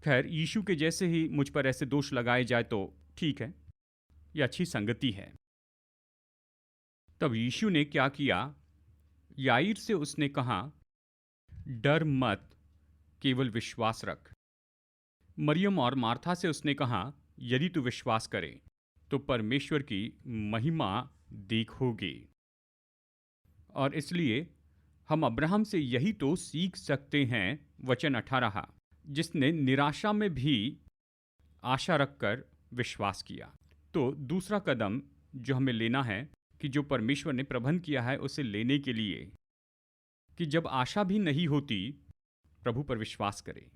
खैर, यीशु के जैसे ही मुझ पर ऐसे दोष लगाए जाए तो ठीक है, ये अच्छी संगति है। तब यीशु ने क्या किया? याईर से उसने कहा, डर मत, केवल विश्वास रख। मरियम और मार्था से उसने कहा, यदि तू विश्वास करे तो परमेश्वर की महिमा देखोगे। और इसलिए हम अब्राहम से यही तो सीख सकते हैं। वचन 18, जिसने निराशा में भी आशा रखकर विश्वास किया। तो दूसरा कदम जो हमें लेना है कि जो परमेश्वर ने प्रबंध किया है उसे लेने के लिए, कि जब आशा भी नहीं होती, प्रभु पर विश्वास करें,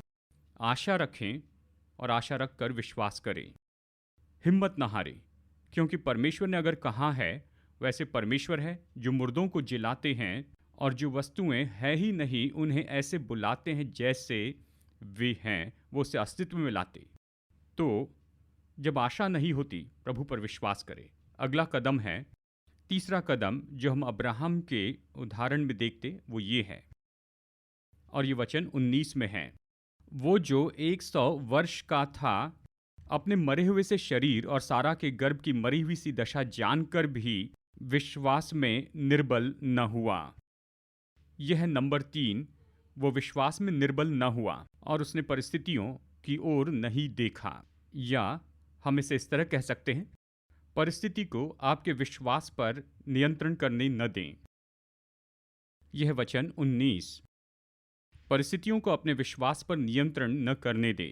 आशा रखें और आशा रखकर विश्वास करें, हिम्मत न हारें, क्योंकि परमेश्वर ने अगर कहा है, वैसे परमेश्वर है जो मुर्दों को जिलाते हैं और जो वस्तुएं है ही नहीं उन्हें ऐसे बुलाते हैं जैसे वे हैं, वो उसे अस्तित्व में लाते। तो जब आशा नहीं होती, प्रभु पर विश्वास करें। अगला कदम है, तीसरा कदम जो हम अब्राहम के उदाहरण में देखते वो ये है, और ये वचन 19 में है। वो जो 100 वर्ष का था, अपने मरे हुए से शरीर और सारा के गर्भ की मरी हुई सी दशा जानकर भी विश्वास में निर्बल न हुआ। यह है नंबर 3, वो विश्वास में निर्बल न हुआ और उसने परिस्थितियों की ओर नहीं देखा। या हम इसे इस तरह कह सकते हैं, परिस्थिति को आपके विश्वास पर नियंत्रण करने न दें। यह वचन 19, परिस्थितियों को अपने विश्वास पर नियंत्रण न करने दे।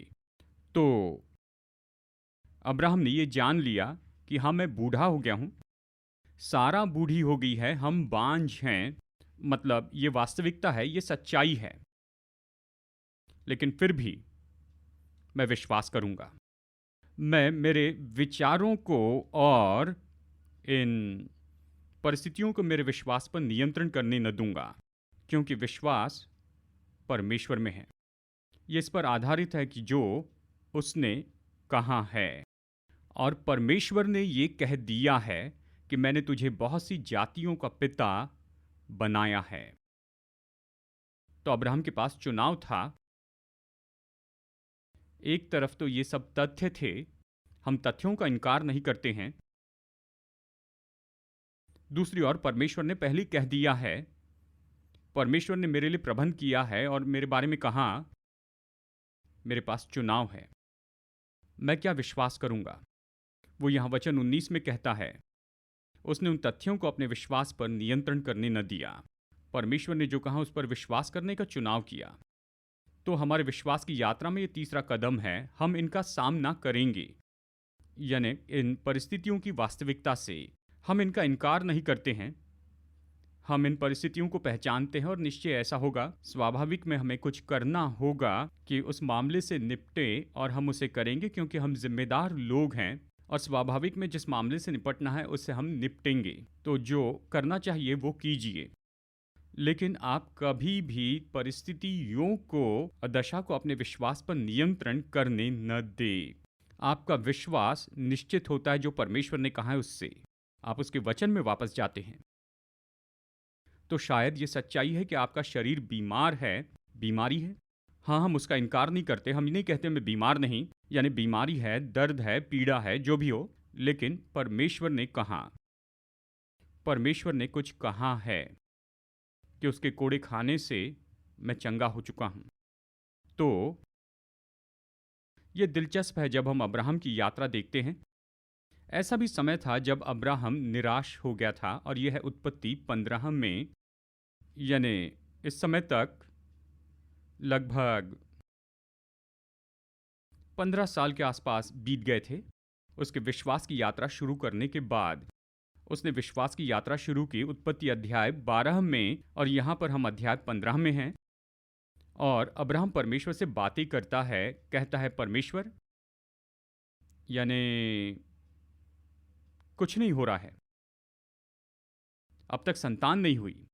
तो अब्राहम ने ये जान लिया कि हाँ, मैं बूढ़ा हो गया हूँ, सारा बूढ़ी हो गई है, हम बांझ हैं, मतलब ये वास्तविकता है, ये सच्चाई है, लेकिन फिर भी मैं विश्वास करूंगा। मैं मेरे विचारों को और इन परिस्थितियों को मेरे विश्वास पर नियंत्रण करने न दूंगा, क्योंकि विश्वास परमेश्वर में है। ये इस पर आधारित है कि जो उसने कहा है, और परमेश्वर ने ये कह दिया है कि मैंने तुझे बहुत सी जातियों का पिता बनाया है। तो अब्राहम के पास चुनाव था। एक तरफ तो ये सब तथ्य थे, हम तथ्यों का इनकार नहीं करते हैं। दूसरी ओर परमेश्वर ने पहले कह दिया है, परमेश्वर ने मेरे लिए प्रबंध किया है और मेरे बारे में कहा, मेरे पास चुनाव है, मैं क्या विश्वास करूंगा। वो यहां वचन 19 में कहता है, उसने उन तथ्यों को अपने विश्वास पर नियंत्रण करने न दिया। परमेश्वर ने जो कहा उस पर विश्वास करने का चुनाव किया। तो हमारे विश्वास की यात्रा में ये तीसरा कदम है, हम इनका सामना करेंगे, यानी इन परिस्थितियों की वास्तविकता से हम इनका इनकार नहीं करते हैं। हम इन परिस्थितियों को पहचानते हैं और निश्चय ऐसा होगा, स्वाभाविक में हमें कुछ करना होगा कि उस मामले से निपटे, और हम उसे करेंगे क्योंकि हम जिम्मेदार लोग हैं और स्वाभाविक में जिस मामले से निपटना है उससे हम निपटेंगे। तो जो करना चाहिए वो कीजिए, लेकिन आप कभी भी परिस्थितियों को, दशा को अपने विश्वास पर नियंत्रण करने न दें। आपका विश्वास निश्चित होता है जो परमेश्वर ने कहा है उससे, आप उसके वचन में वापस जाते हैं। तो शायद ये सच्चाई है कि आपका शरीर बीमार है, बीमारी है। हाँ, हम उसका इनकार नहीं करते, हम नहीं कहते मैं बीमार नहीं, यानी बीमारी है, दर्द है, पीड़ा है, जो भी हो, लेकिन परमेश्वर ने कहा, परमेश्वर ने कुछ कहा है कि उसके कोड़े खाने से मैं चंगा हो चुका हूं। तो यह दिलचस्प है, जब हम अब्राहम की यात्रा देखते हैं, ऐसा भी समय था जब अब्राहम निराश हो गया था, और यह है उत्पत्ति 15 में, यानी इस समय तक लगभग 15 साल के आसपास बीत गए थे उसके विश्वास की यात्रा शुरू करने के बाद। उसने विश्वास की यात्रा शुरू की उत्पत्ति अध्याय 12 में, और यहाँ पर हम अध्याय 15 में हैं। और अब्राहम परमेश्वर से बातें करता है, कहता है, परमेश्वर, यानी कुछ नहीं हो रहा है, अब तक संतान नहीं हुई,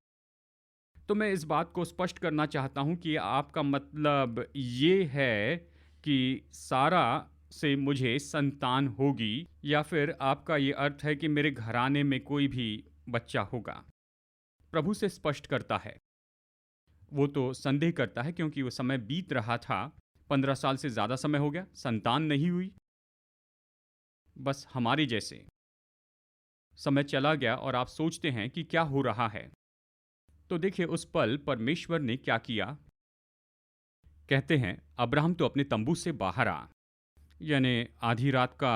तो मैं इस बात को स्पष्ट करना चाहता हूँ कि आपका मतलब ये है कि सारा से मुझे संतान होगी, या फिर आपका ये अर्थ है कि मेरे घराने में कोई भी बच्चा होगा? प्रभु से स्पष्ट करता है। वो तो संदेह करता है क्योंकि वो समय बीत रहा था, 15 साल से ज़्यादा समय हो गया, संतान नहीं हुई। बस हमारे जैसे समय चला गया और आप सोचते हैं कि क्या हो रहा है। तो देखिए, उस पल परमेश्वर ने क्या किया। कहते हैं अब्राहम तो अपने तंबू से बाहर आ, यानी आधी रात का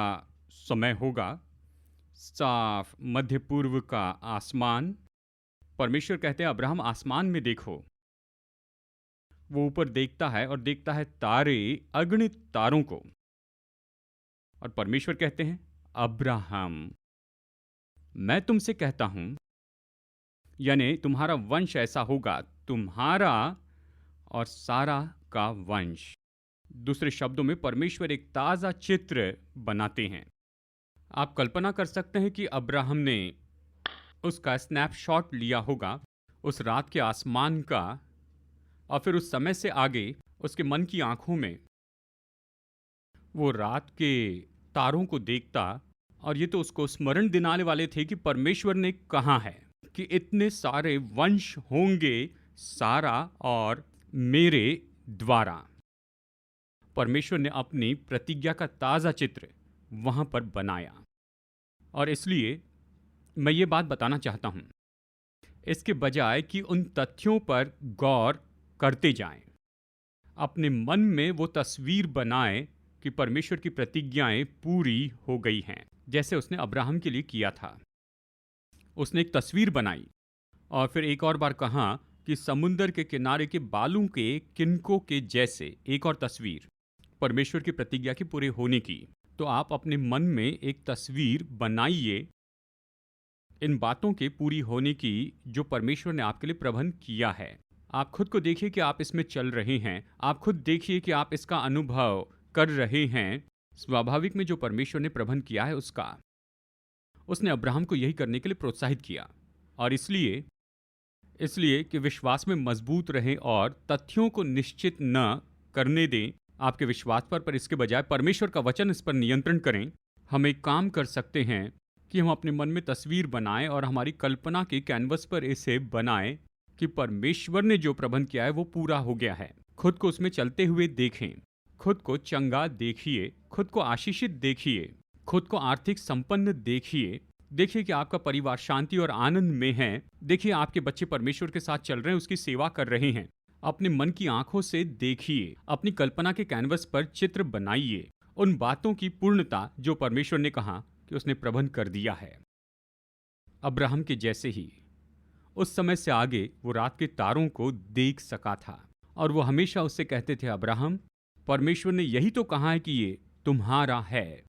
समय होगा, साफ मध्य पूर्व का आसमान। परमेश्वर कहते हैं अब्राहम आसमान में देखो। वो ऊपर देखता है और देखता है तारे, अगणित तारों को। और परमेश्वर कहते हैं अब्राहम, मैं तुमसे कहता हूं, यानी तुम्हारा वंश ऐसा होगा, तुम्हारा और सारा का वंश। दूसरे शब्दों में परमेश्वर एक ताजा चित्र बनाते हैं। आप कल्पना कर सकते हैं कि अब्राहम ने उसका स्नैपशॉट लिया होगा उस रात के आसमान का, और फिर उस समय से आगे उसके मन की आंखों में वो रात के तारों को देखता। और ये तो उसको स्मरण दिलाने वाले थे कि परमेश्वर ने कहा है कि इतने सारे वंश होंगे सारा और मेरे द्वारा। परमेश्वर ने अपनी प्रतिज्ञा का ताजा चित्र वहां पर बनाया। और इसलिए मैं ये बात बताना चाहता हूं, इसके बजाय कि उन तथ्यों पर गौर करते जाएं, अपने मन में वो तस्वीर बनाएं कि परमेश्वर की प्रतिज्ञाएं पूरी हो गई हैं, जैसे उसने अब्राहम के लिए किया था। उसने एक तस्वीर बनाई और फिर एक और बार कहा कि समुंदर के किनारे के बालू के किनकों के जैसे एक और तस्वीर परमेश्वर की प्रतिज्ञा के पूरे होने की। तो आप अपने मन में एक तस्वीर बनाइए इन बातों के पूरी होने की जो परमेश्वर ने आपके लिए प्रबंध किया है। आप खुद को देखिए कि आप इसमें चल रहे हैं। आप खुद देखिए कि आप इसका अनुभव कर रहे हैं, स्वाभाविक में जो परमेश्वर ने प्रबंध किया है उसका। उसने अब्राहम को यही करने के लिए प्रोत्साहित किया, और इसलिए कि विश्वास में मजबूत रहें और तथ्यों को निश्चित न करने दें आपके विश्वास पर इसके बजाय परमेश्वर का वचन इस पर नियंत्रण करें। हम एक काम कर सकते हैं कि हम अपने मन में तस्वीर बनाएं और हमारी कल्पना के कैनवस पर इसे बनाएं कि परमेश्वर ने जो प्रबंध किया है वो पूरा हो गया है। खुद को उसमें चलते हुए देखें, खुद को चंगा देखिए, खुद को आशीषित देखिए, खुद को आर्थिक संपन्न देखिए। देखिए कि आपका परिवार शांति और आनंद में है। देखिए आपके बच्चे परमेश्वर के साथ चल रहे हैं, उसकी सेवा कर रहे हैं। अपने मन की आंखों से देखिए, अपनी कल्पना के कैनवस पर चित्र बनाइए उन बातों की पूर्णता जो परमेश्वर ने कहा कि उसने प्रबंध कर दिया है। अब्राहम के जैसे ही उस समय से आगे वो रात के तारों को देख सका था, और वो हमेशा उससे कहते थे अब्राहम, परमेश्वर ने यही तो कहा है कि ये तुम्हारा है,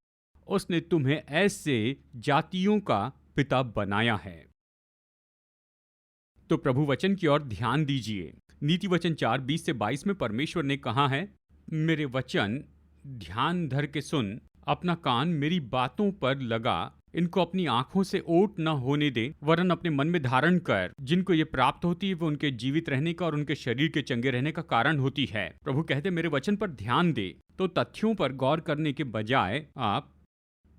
उसने तुम्हें ऐसे जातियों का पिता बनाया है। तो प्रभु वचन की ओर ध्यान दीजिए। नीति वचन 4:20 से 22 में परमेश्वर ने कहा है, मेरे वचन ध्यान धर के सुन, अपना कान मेरी बातों पर लगा, इनको अपनी आंखों से ओट न होने दे, वरन अपने मन में धारण कर। जिनको ये प्राप्त होती है वो उनके जीवित रहने का और उनके शरीर के चंगे रहने का कारण होती है। प्रभु कहते मेरे वचन पर ध्यान दे। तो तथ्यों पर गौर करने के बजाय आप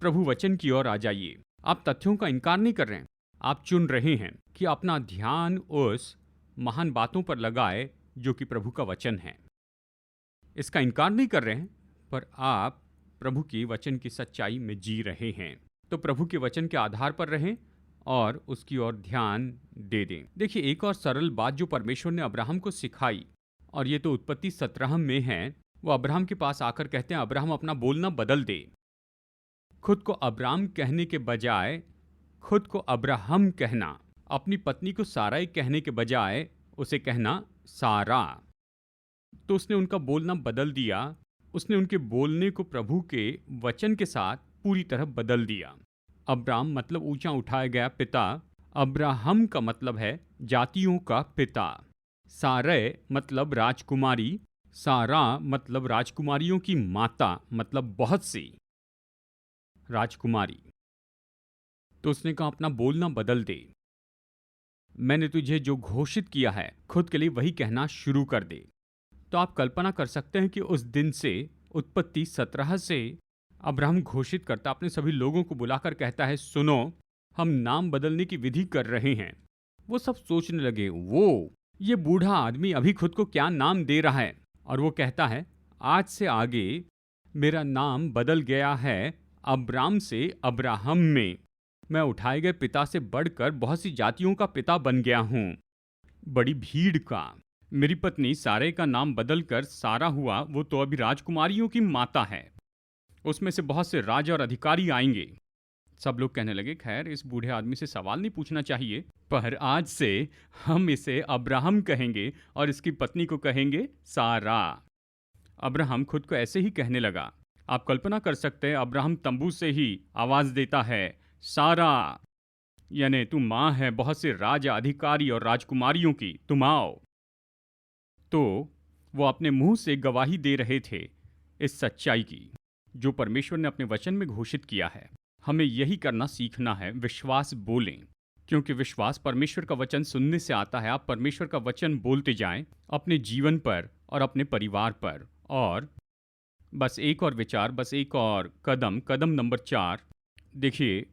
प्रभु वचन की ओर आ जाइए। आप तथ्यों का इनकार नहीं कर रहे हैं, आप चुन रहे हैं कि अपना ध्यान उस महान बातों पर लगाए जो कि प्रभु का वचन है। इसका इनकार नहीं कर रहे हैं, पर आप प्रभु की वचन की सच्चाई में जी रहे हैं। तो प्रभु के वचन के आधार पर रहें और उसकी ओर ध्यान दे दें। देखिए एक और सरल बात जो परमेश्वर ने अब्राहम को सिखाई, और ये तो उत्पत्ति 17 में है। वो अब्राहम के पास आकर कहते हैं, अब्राहम अपना बोलना बदल दे। खुद को अब्राम कहने के बजाय खुद को अब्राहम कहना, अपनी पत्नी को साराई कहने के बजाय उसे कहना सारा। तो उसने उनका बोलना बदल दिया। उसने उनके बोलने को प्रभु के वचन के साथ पूरी तरह बदल दिया। अब्राम मतलब ऊंचा उठाया गया पिता। अब्राहम का मतलब है जातियों का पिता। सारै मतलब राजकुमारी। सारा मतलब राजकुमारियों की माता, मतलब बहुत सी राजकुमारी। तो उसने कहा अपना बोलना बदल दे। मैंने तुझे जो घोषित किया है खुद के लिए वही कहना शुरू कर दे। तो आप कल्पना कर सकते हैं कि उस दिन से, उत्पत्ति 17 से, अब्राहम घोषित करता, अपने सभी लोगों को बुलाकर कहता है, सुनो, हम नाम बदलने की विधि कर रहे हैं। वो सब सोचने लगे, वो ये बूढ़ा आदमी अभी खुद को क्या नाम दे रहा है। और वो कहता है, आज से आगे मेरा नाम बदल गया है अब्राम से अब्राहम में। मैं उठाए गए पिता से बढ़कर बहुत सी जातियों का पिता बन गया हूं, बड़ी भीड़ का। मेरी पत्नी सारे का नाम बदलकर सारा हुआ, वो तो अभी राजकुमारियों की माता है। उसमें से बहुत से राजा और अधिकारी आएंगे। सब लोग कहने लगे, खैर इस बूढ़े आदमी से सवाल नहीं पूछना चाहिए, पर आज से हम इसे अब्राहम कहेंगे और इसकी पत्नी को कहेंगे सारा। अब्राहम खुद को ऐसे ही कहने लगा। आप कल्पना कर सकते हैं, अब्राहम तंबू से ही आवाज देता है, सारा, यानी तुम माँ है बहुत से राजा, अधिकारी और राजकुमारियों की, तुम आओ। तो वो अपने मुंह से गवाही दे रहे थे इस सच्चाई की जो परमेश्वर ने अपने वचन में घोषित किया है। हमें यही करना सीखना है, विश्वास बोलें, क्योंकि विश्वास परमेश्वर का वचन सुनने से आता है। आप परमेश्वर का वचन बोलते जाएं अपने जीवन पर और अपने परिवार पर। और बस एक और विचार, बस एक और कदम, कदम नंबर 4। देखिए,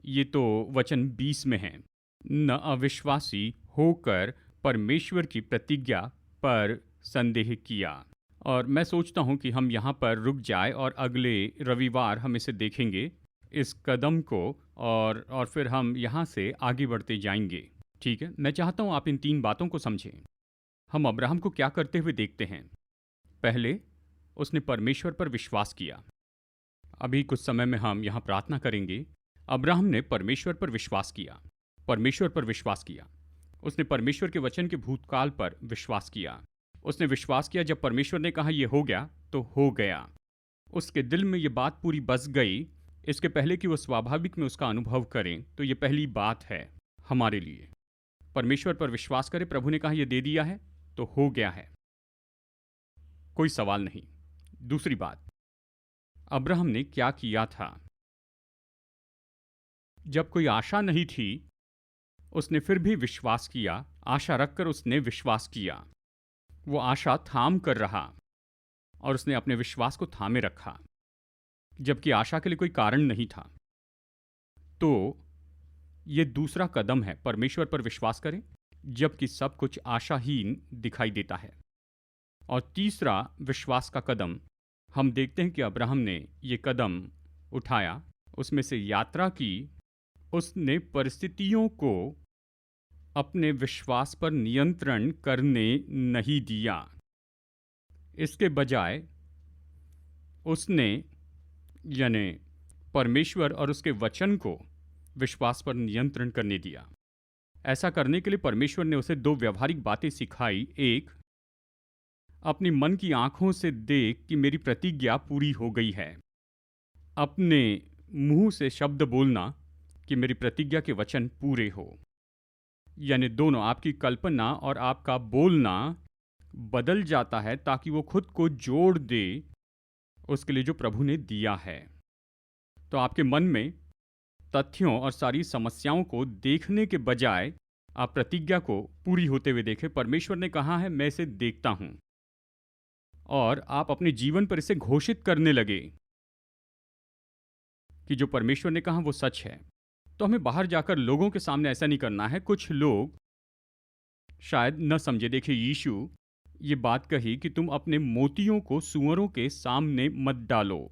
ये तो वचन 20 में है, न अविश्वासी होकर परमेश्वर की प्रतिज्ञा पर संदेह किया। और मैं सोचता हूँ कि हम यहाँ पर रुक जाए और अगले रविवार हम इसे देखेंगे, इस कदम को, और फिर हम यहाँ से आगे बढ़ते जाएंगे। ठीक है, मैं चाहता हूँ आप इन 3 बातों को समझें। हम अब्राहम को क्या करते हुए देखते हैं? पहले उसने परमेश्वर पर विश्वास किया। अभी कुछ समय में हम यहाँ प्रार्थना करेंगे। अब्राहम ने परमेश्वर पर विश्वास किया, परमेश्वर पर विश्वास किया। उसने परमेश्वर के वचन के भूतकाल पर विश्वास किया। उसने विश्वास किया, जब परमेश्वर ने कहा यह हो गया तो हो गया। उसके दिल में यह बात पूरी बस गई। इसके पहले कि वो स्वाभाविक में उसका अनुभव करें, तो ये पहली बात है हमारे लिए। परमेश्वर पर विश्वास करें, प्रभु ने कहा यह दे दिया है तो हो गया है, कोई सवाल नहीं। दूसरी बात, अब्राहम ने क्या किया था? जब कोई आशा नहीं थी, उसने फिर भी विश्वास किया। आशा रखकर उसने विश्वास किया। वो आशा थाम कर रहा और उसने अपने विश्वास को थामे रखा, जबकि आशा के लिए कोई कारण नहीं था। तो ये दूसरा कदम है, परमेश्वर पर विश्वास करें जबकि सब कुछ आशाहीन दिखाई देता है। और तीसरा विश्वास का कदम, हम देखते हैं कि अब्राहम ने ये कदम उठाया, उसमें से यात्रा की। उसने परिस्थितियों को अपने विश्वास पर नियंत्रण करने नहीं दिया। इसके बजाय उसने, यानी परमेश्वर और उसके वचन को विश्वास पर नियंत्रण करने दिया। ऐसा करने के लिए परमेश्वर ने उसे 2 व्यावहारिक बातें सिखाई। एक, अपनी मन की आंखों से देख कि मेरी प्रतिज्ञा पूरी हो गई है। अपने मुंह से शब्द बोलना कि मेरी प्रतिज्ञा के वचन पूरे हो। यानी दोनों, आपकी कल्पना और आपका बोलना बदल जाता है ताकि वो खुद को जोड़ दे उसके लिए जो प्रभु ने दिया है। तो आपके मन में तथ्यों और सारी समस्याओं को देखने के बजाय आप प्रतिज्ञा को पूरी होते हुए देखें। परमेश्वर ने कहा है, मैं इसे देखता हूं, और आप अपने जीवन पर इसे घोषित करने लगे कि जो परमेश्वर ने कहा वो सच है। तो हमें बाहर जाकर लोगों के सामने ऐसा नहीं करना है। कुछ लोग शायद न समझे। देखिए, यीशु ये बात कही कि तुम अपने मोतियों को सूअरों के सामने मत डालो।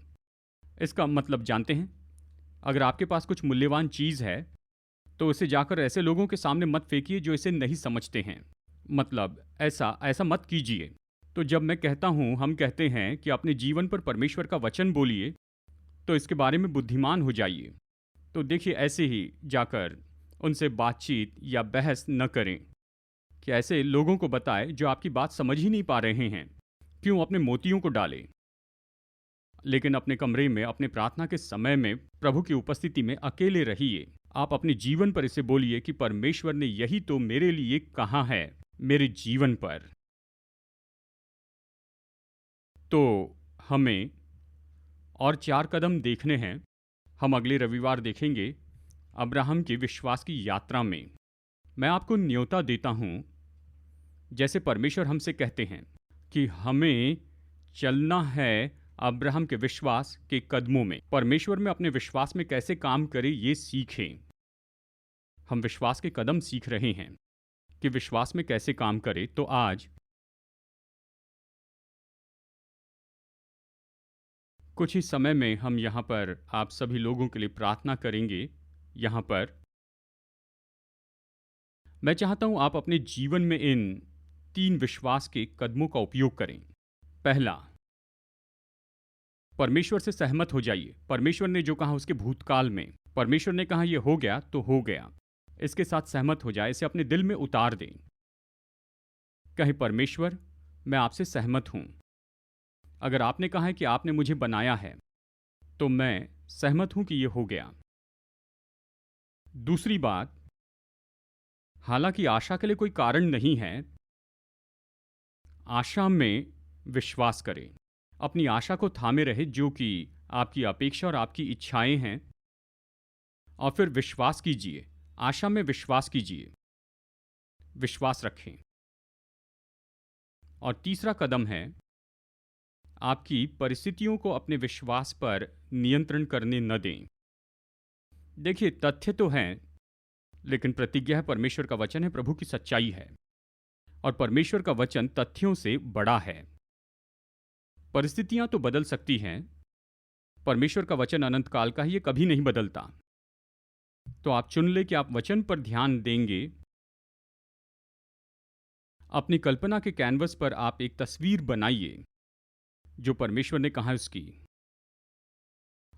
इसका मतलब जानते हैं? अगर आपके पास कुछ मूल्यवान चीज़ है तो उसे जाकर ऐसे लोगों के सामने मत फेंकिए जो इसे नहीं समझते हैं। मतलब ऐसा मत कीजिए। तो जब मैं कहता हूँ, हम कहते हैं कि अपने जीवन पर परमेश्वर का वचन बोलिए, तो इसके बारे में बुद्धिमान हो जाइए। तो देखिए, ऐसे ही जाकर उनसे बातचीत या बहस न करें कि ऐसे लोगों को बताएं जो आपकी बात समझ ही नहीं पा रहे हैं। क्यों अपने मोतियों को डालें? लेकिन अपने कमरे में, अपने प्रार्थना के समय में प्रभु की उपस्थिति में अकेले रहिए। आप अपने जीवन पर इसे बोलिए कि परमेश्वर ने यही तो मेरे लिए कहा है मेरे जीवन पर। तो हमें और 4 कदम देखने हैं। हम अगले रविवार देखेंगे अब्राहम की विश्वास की यात्रा में। मैं आपको न्योता देता हूं, जैसे परमेश्वर हमसे कहते हैं कि हमें चलना है अब्राहम के विश्वास के कदमों में। परमेश्वर में अपने विश्वास में कैसे काम करें ये सीखें। हम विश्वास के कदम सीख रहे हैं कि विश्वास में कैसे काम करें। तो आज कुछ ही समय में हम यहाँ पर आप सभी लोगों के लिए प्रार्थना करेंगे। यहाँ पर मैं चाहता हूं आप अपने जीवन में इन 3 विश्वास के कदमों का उपयोग करें। पहला, परमेश्वर से सहमत हो जाइए। परमेश्वर ने जो कहा उसके भूतकाल में, परमेश्वर ने कहा यह हो गया तो हो गया, इसके साथ सहमत हो जाए, इसे अपने दिल में उतार दें। कहें, परमेश्वर मैं आपसे सहमत हूं। अगर आपने कहा है कि आपने मुझे बनाया है तो मैं सहमत हूं कि यह हो गया। दूसरी बात, हालांकि आशा के लिए कोई कारण नहीं है, आशा में विश्वास करें। अपनी आशा को थामे रहे जो कि आपकी अपेक्षा और आपकी इच्छाएं हैं, और फिर विश्वास कीजिए। आशा में विश्वास कीजिए, विश्वास रखें। और तीसरा कदम है, आपकी परिस्थितियों को अपने विश्वास पर नियंत्रण करने न दें। देखिए, तथ्य तो हैं, लेकिन प्रतिज्ञा है, परमेश्वर का वचन है, प्रभु की सच्चाई है, और परमेश्वर का वचन तथ्यों से बड़ा है। परिस्थितियां तो बदल सकती हैं, परमेश्वर का वचन अनंत काल का है, ये कभी नहीं बदलता। तो आप चुन ले कि आप वचन पर ध्यान देंगे। अपनी कल्पना के कैनवस पर आप एक तस्वीर बनाइए जो परमेश्वर ने कहा उसकी,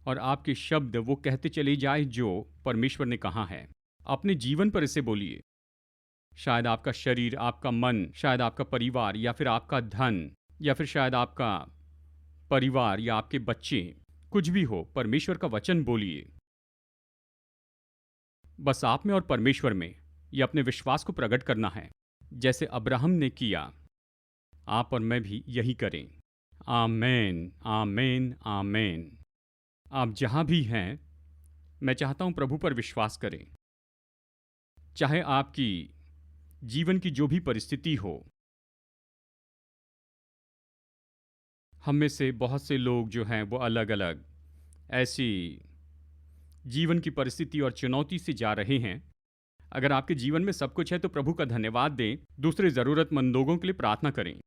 और आपके शब्द वो कहते चले जाए जो परमेश्वर ने कहा है। अपने जीवन पर इसे बोलिए। शायद आपका शरीर, आपका मन, शायद आपका परिवार, या फिर आपका धन, या फिर शायद आपका परिवार या आपके बच्चे, कुछ भी हो, परमेश्वर का वचन बोलिए। बस आप में और परमेश्वर में ये अपने विश्वास को प्रकट करना है, जैसे अब्राहम ने किया। आप और मैं भी यही करें। आमेन, आमेन, आमेन। आप जहां भी हैं, मैं चाहता हूं प्रभु पर विश्वास करें। चाहे आपकी जीवन की जो भी परिस्थिति हो। हम में से बहुत से लोग जो हैं वो अलग अलग ऐसी जीवन की परिस्थिति और चुनौती से जा रहे हैं। अगर आपके जीवन में सब कुछ है तो प्रभु का धन्यवाद दें, दूसरे ज़रूरतमंद लोगों के लिए प्रार्थना करें।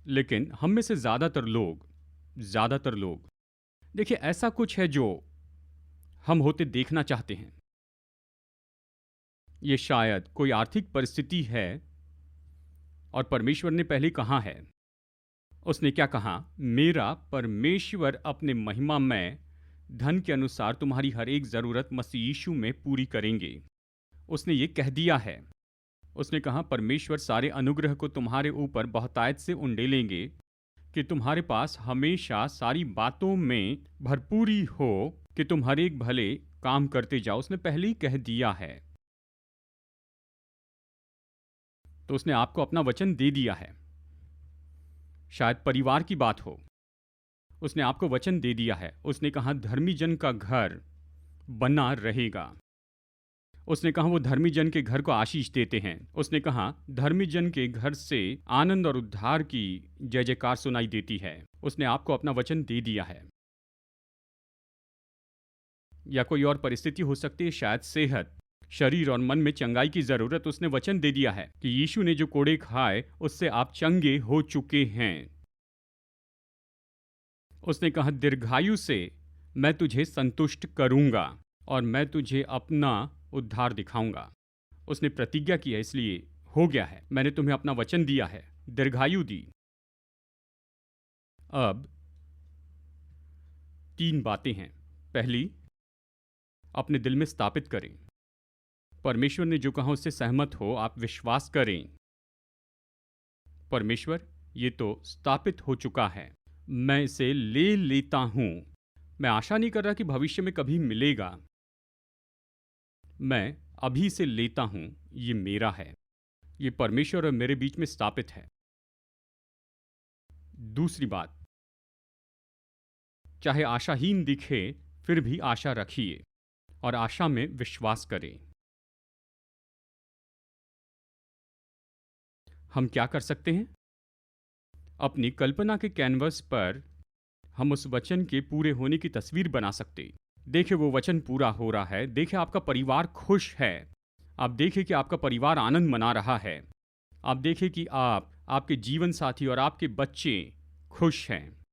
लेकिन हम में से ज़्यादातर लोग, देखिए, ऐसा कुछ है जो हम होते देखना चाहते हैं। ये शायद कोई आर्थिक परिस्थिति है, और परमेश्वर ने पहले कहा है। उसने क्या कहा? मेरा परमेश्वर अपने महिमा में धन के अनुसार तुम्हारी हर एक ज़रूरत मसीह यीशु में पूरी करेंगे। उसने ये कह दिया है। उसने कहा, परमेश्वर सारे अनुग्रह को तुम्हारे ऊपर बहुतायत से उंडेलेंगे कि तुम्हारे पास हमेशा सारी बातों में भरपूरी हो, कि तुम हर एक भले काम करते जाओ। उसने पहले ही कह दिया है। तो उसने आपको अपना वचन दे दिया है। शायद परिवार की बात हो, उसने आपको वचन दे दिया है। उसने कहा, धर्मी जन का घर बना रहेगा। उसने कहा, वो धर्मी जन के घर को आशीष देते हैं। उसने कहा, धर्मी जन के घर से आनंद और उद्धार की जय जयकार सुनाई देती है। उसने आपको अपना वचन दे दिया है। या कोई और परिस्थिति हो सकती है, शायद सेहत, शरीर और मन में चंगाई की जरूरत। उसने वचन दे दिया है कि यीशु ने जो कोड़े खाए उससे आप चंगे हो चुके हैं। उसने कहा, दीर्घायु से मैं तुझे संतुष्ट करूंगा और मैं तुझे अपना उद्धार दिखाऊंगा। उसने प्रतिज्ञा की है, इसलिए हो गया है। मैंने तुम्हें अपना वचन दिया है, दीर्घायु दी। अब 3 बातें हैं। पहली, अपने दिल में स्थापित करें। परमेश्वर ने जो कहा उससे सहमत हो, आप विश्वास करें। परमेश्वर, ये तो स्थापित हो चुका है, मैं इसे ले लेता हूं। मैं आशा नहीं कर रहा कि भविष्य में कभी मिलेगा। मैं अभी से लेता हूं, ये मेरा है। ये परमेश्वर और मेरे बीच में स्थापित है। दूसरी बात, चाहे आशाहीन दिखे फिर भी आशा रखिए और आशा में विश्वास करें। हम क्या कर सकते हैं? अपनी कल्पना के कैनवस पर हम उस वचन के पूरे होने की तस्वीर बना सकते। देखिए वो वचन पूरा हो रहा है, देखिए आपका परिवार खुश है, आप देखिए कि आपका परिवार आनंद मना रहा है, आप देखिए कि आप, आपके जीवन साथी और आपके बच्चे खुश हैं।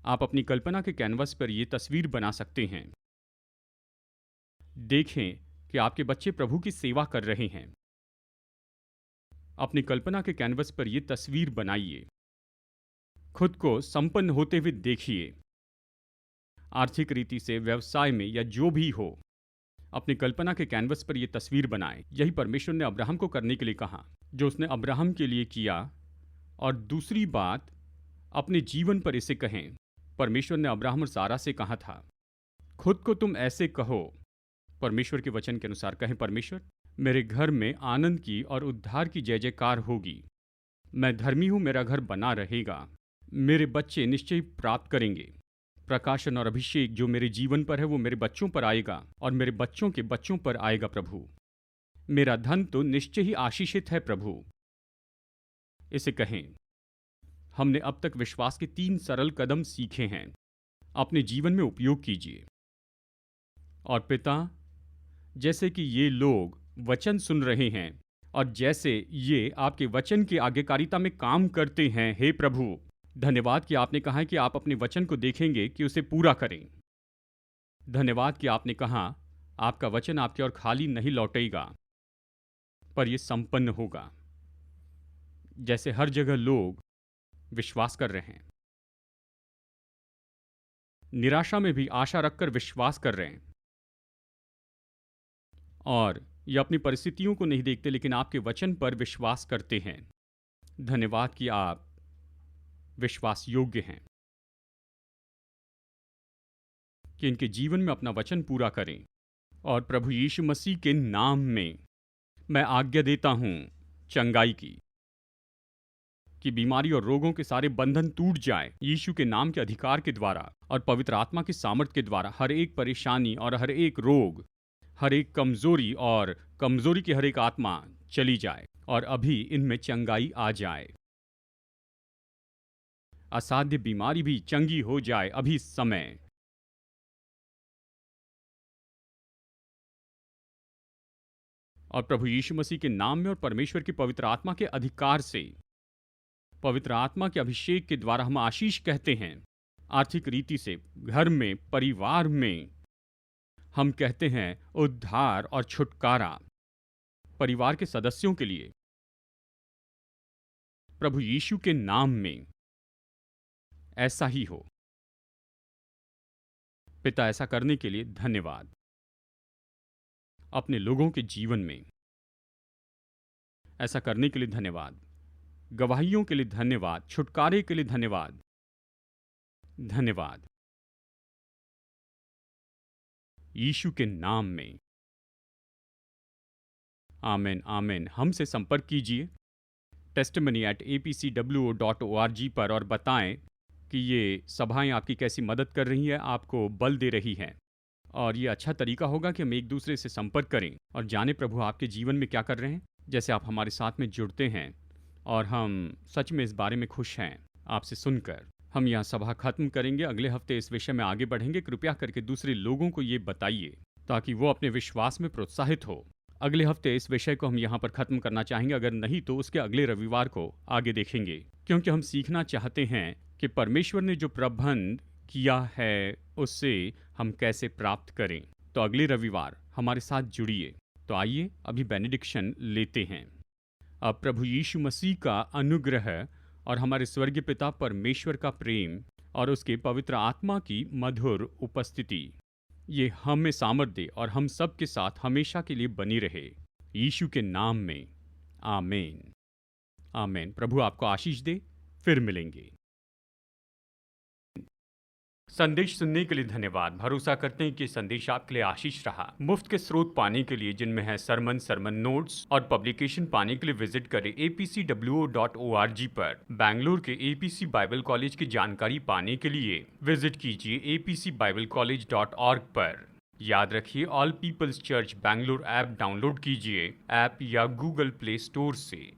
आप अपनी कल्पना के कैनवस पर ये तस्वीर बना सकते हैं। देखें कि आपके बच्चे प्रभु की सेवा कर रहे हैं। अपनी कल्पना के कैनवस पर यह तस्वीर बनाइए। खुद को संपन्न होते हुए देखिए। आर्थिक रीति से, व्यवसाय में या जो भी हो, अपनी कल्पना के कैनवस पर यह तस्वीर बनाएं। यही परमेश्वर ने अब्राहम को करने के लिए कहा, जो उसने अब्राहम के लिए किया। और दूसरी बात, अपने जीवन पर इसे कहें। परमेश्वर ने अब्राहम और सारा से कहा था, खुद को तुम ऐसे कहो, परमेश्वर के वचन के अनुसार कहें, परमेश्वर मेरे घर में आनंद की और उद्धार की जय जयकार होगी। मैं धर्मी हूं, मेरा घर बना रहेगा। मेरे बच्चे निश्चय प्राप्त करेंगे। प्रकाशन और अभिषेक जो मेरे जीवन पर है वो मेरे बच्चों पर आएगा और मेरे बच्चों के बच्चों पर आएगा। प्रभु मेरा धन तो निश्चय ही आशीषित है। प्रभु इसे कहें। हमने अब तक विश्वास के 3 सरल कदम सीखे हैं, अपने जीवन में उपयोग कीजिए। और पिता, जैसे कि ये लोग वचन सुन रहे हैं और जैसे ये आपके वचन की आज्ञाकारिता में काम करते हैं, हे प्रभु धन्यवाद कि आपने कहा है कि आप अपने वचन को देखेंगे कि उसे पूरा करें। धन्यवाद कि आपने कहा आपका वचन आपके और खाली नहीं लौटेगा, पर यह संपन्न होगा। जैसे हर जगह लोग विश्वास कर रहे हैं, निराशा में भी आशा रखकर विश्वास कर रहे हैं, और ये अपनी परिस्थितियों को नहीं देखते लेकिन आपके वचन पर विश्वास करते हैं। धन्यवाद कि आप विश्वास योग्य हैं कि इनके जीवन में अपना वचन पूरा करें। और प्रभु यीशु मसीह के नाम में मैं आज्ञा देता हूं चंगाई की, कि बीमारी और रोगों के सारे बंधन टूट जाए यीशु के नाम के अधिकार के द्वारा और पवित्र आत्मा की सामर्थ्य के द्वारा। हर एक परेशानी और हर एक रोग, हर एक कमजोरी और कमजोरी की हर एक आत्मा चली जाए और अभी इनमें चंगाई आ जाए। असाध्य बीमारी भी चंगी हो जाए अभी समय। और प्रभु यीशु मसीह के नाम में और परमेश्वर की पवित्र आत्मा के अधिकार से, पवित्र आत्मा के अभिषेक के द्वारा हम आशीष कहते हैं। आर्थिक रीति से, घर में, परिवार में हम कहते हैं उद्धार और छुटकारा परिवार के सदस्यों के लिए प्रभु यीशु के नाम में ऐसा ही हो। पिता, ऐसा करने के लिए धन्यवाद। अपने लोगों के जीवन में ऐसा करने के लिए धन्यवाद। गवाहियों के लिए धन्यवाद, छुटकारे के लिए धन्यवाद। धन्यवाद यीशु के नाम में। आमेन आमेन। हमसे संपर्क कीजिए testimony@apcwo.org पर और बताएं कि ये सभाएं आपकी कैसी मदद कर रही हैं, आपको बल दे रही हैं। और ये अच्छा तरीका होगा कि हम एक दूसरे से संपर्क करें और जाने प्रभु आपके जीवन में क्या कर रहे हैं। जैसे आप हमारे साथ में जुड़ते हैं और हम सच में इस बारे में खुश हैं आपसे सुनकर। हम यहाँ सभा खत्म करेंगे, अगले हफ्ते इस विषय में आगे बढ़ेंगे। कृपया करके दूसरे लोगों को ये बताइए ताकि वो अपने विश्वास में प्रोत्साहित हो। अगले हफ्ते इस विषय को हम यहाँ पर खत्म करना चाहेंगे, अगर नहीं तो उसके अगले रविवार को आगे देखेंगे, क्योंकि हम सीखना चाहते हैं कि परमेश्वर ने जो प्रबंध किया है उससे हम कैसे प्राप्त करें। तो अगले रविवार हमारे साथ जुड़िए। तो आइए अभी बेनेडिक्शन लेते हैं। अब प्रभु यीशु मसीह का अनुग्रह और हमारे स्वर्गीय पिता परमेश्वर का प्रेम और उसके पवित्र आत्मा की मधुर उपस्थिति ये हमें सामर्थ दे और हम सब के साथ हमेशा के लिए बनी रहे, यीशु के नाम में। आमीन आमीन। प्रभु आपको आशीष दे। फिर मिलेंगे। संदेश सुनने के लिए धन्यवाद। भरोसा करते हैं कि संदेश आपके लिए आशीष रहा। मुफ्त के स्रोत पाने के लिए, जिनमें है सरमन नोट्स और पब्लिकेशन, पाने के लिए विजिट करें apcwo.org पर। बैंगलोर के एपीसी बाइबल कॉलेज की जानकारी पाने के लिए विजिट कीजिए apcbiblecollege.org पर। याद रखिए, All Peoples Church Bangalore app download कीजिए ऐप या गूगल प्ले स्टोर से।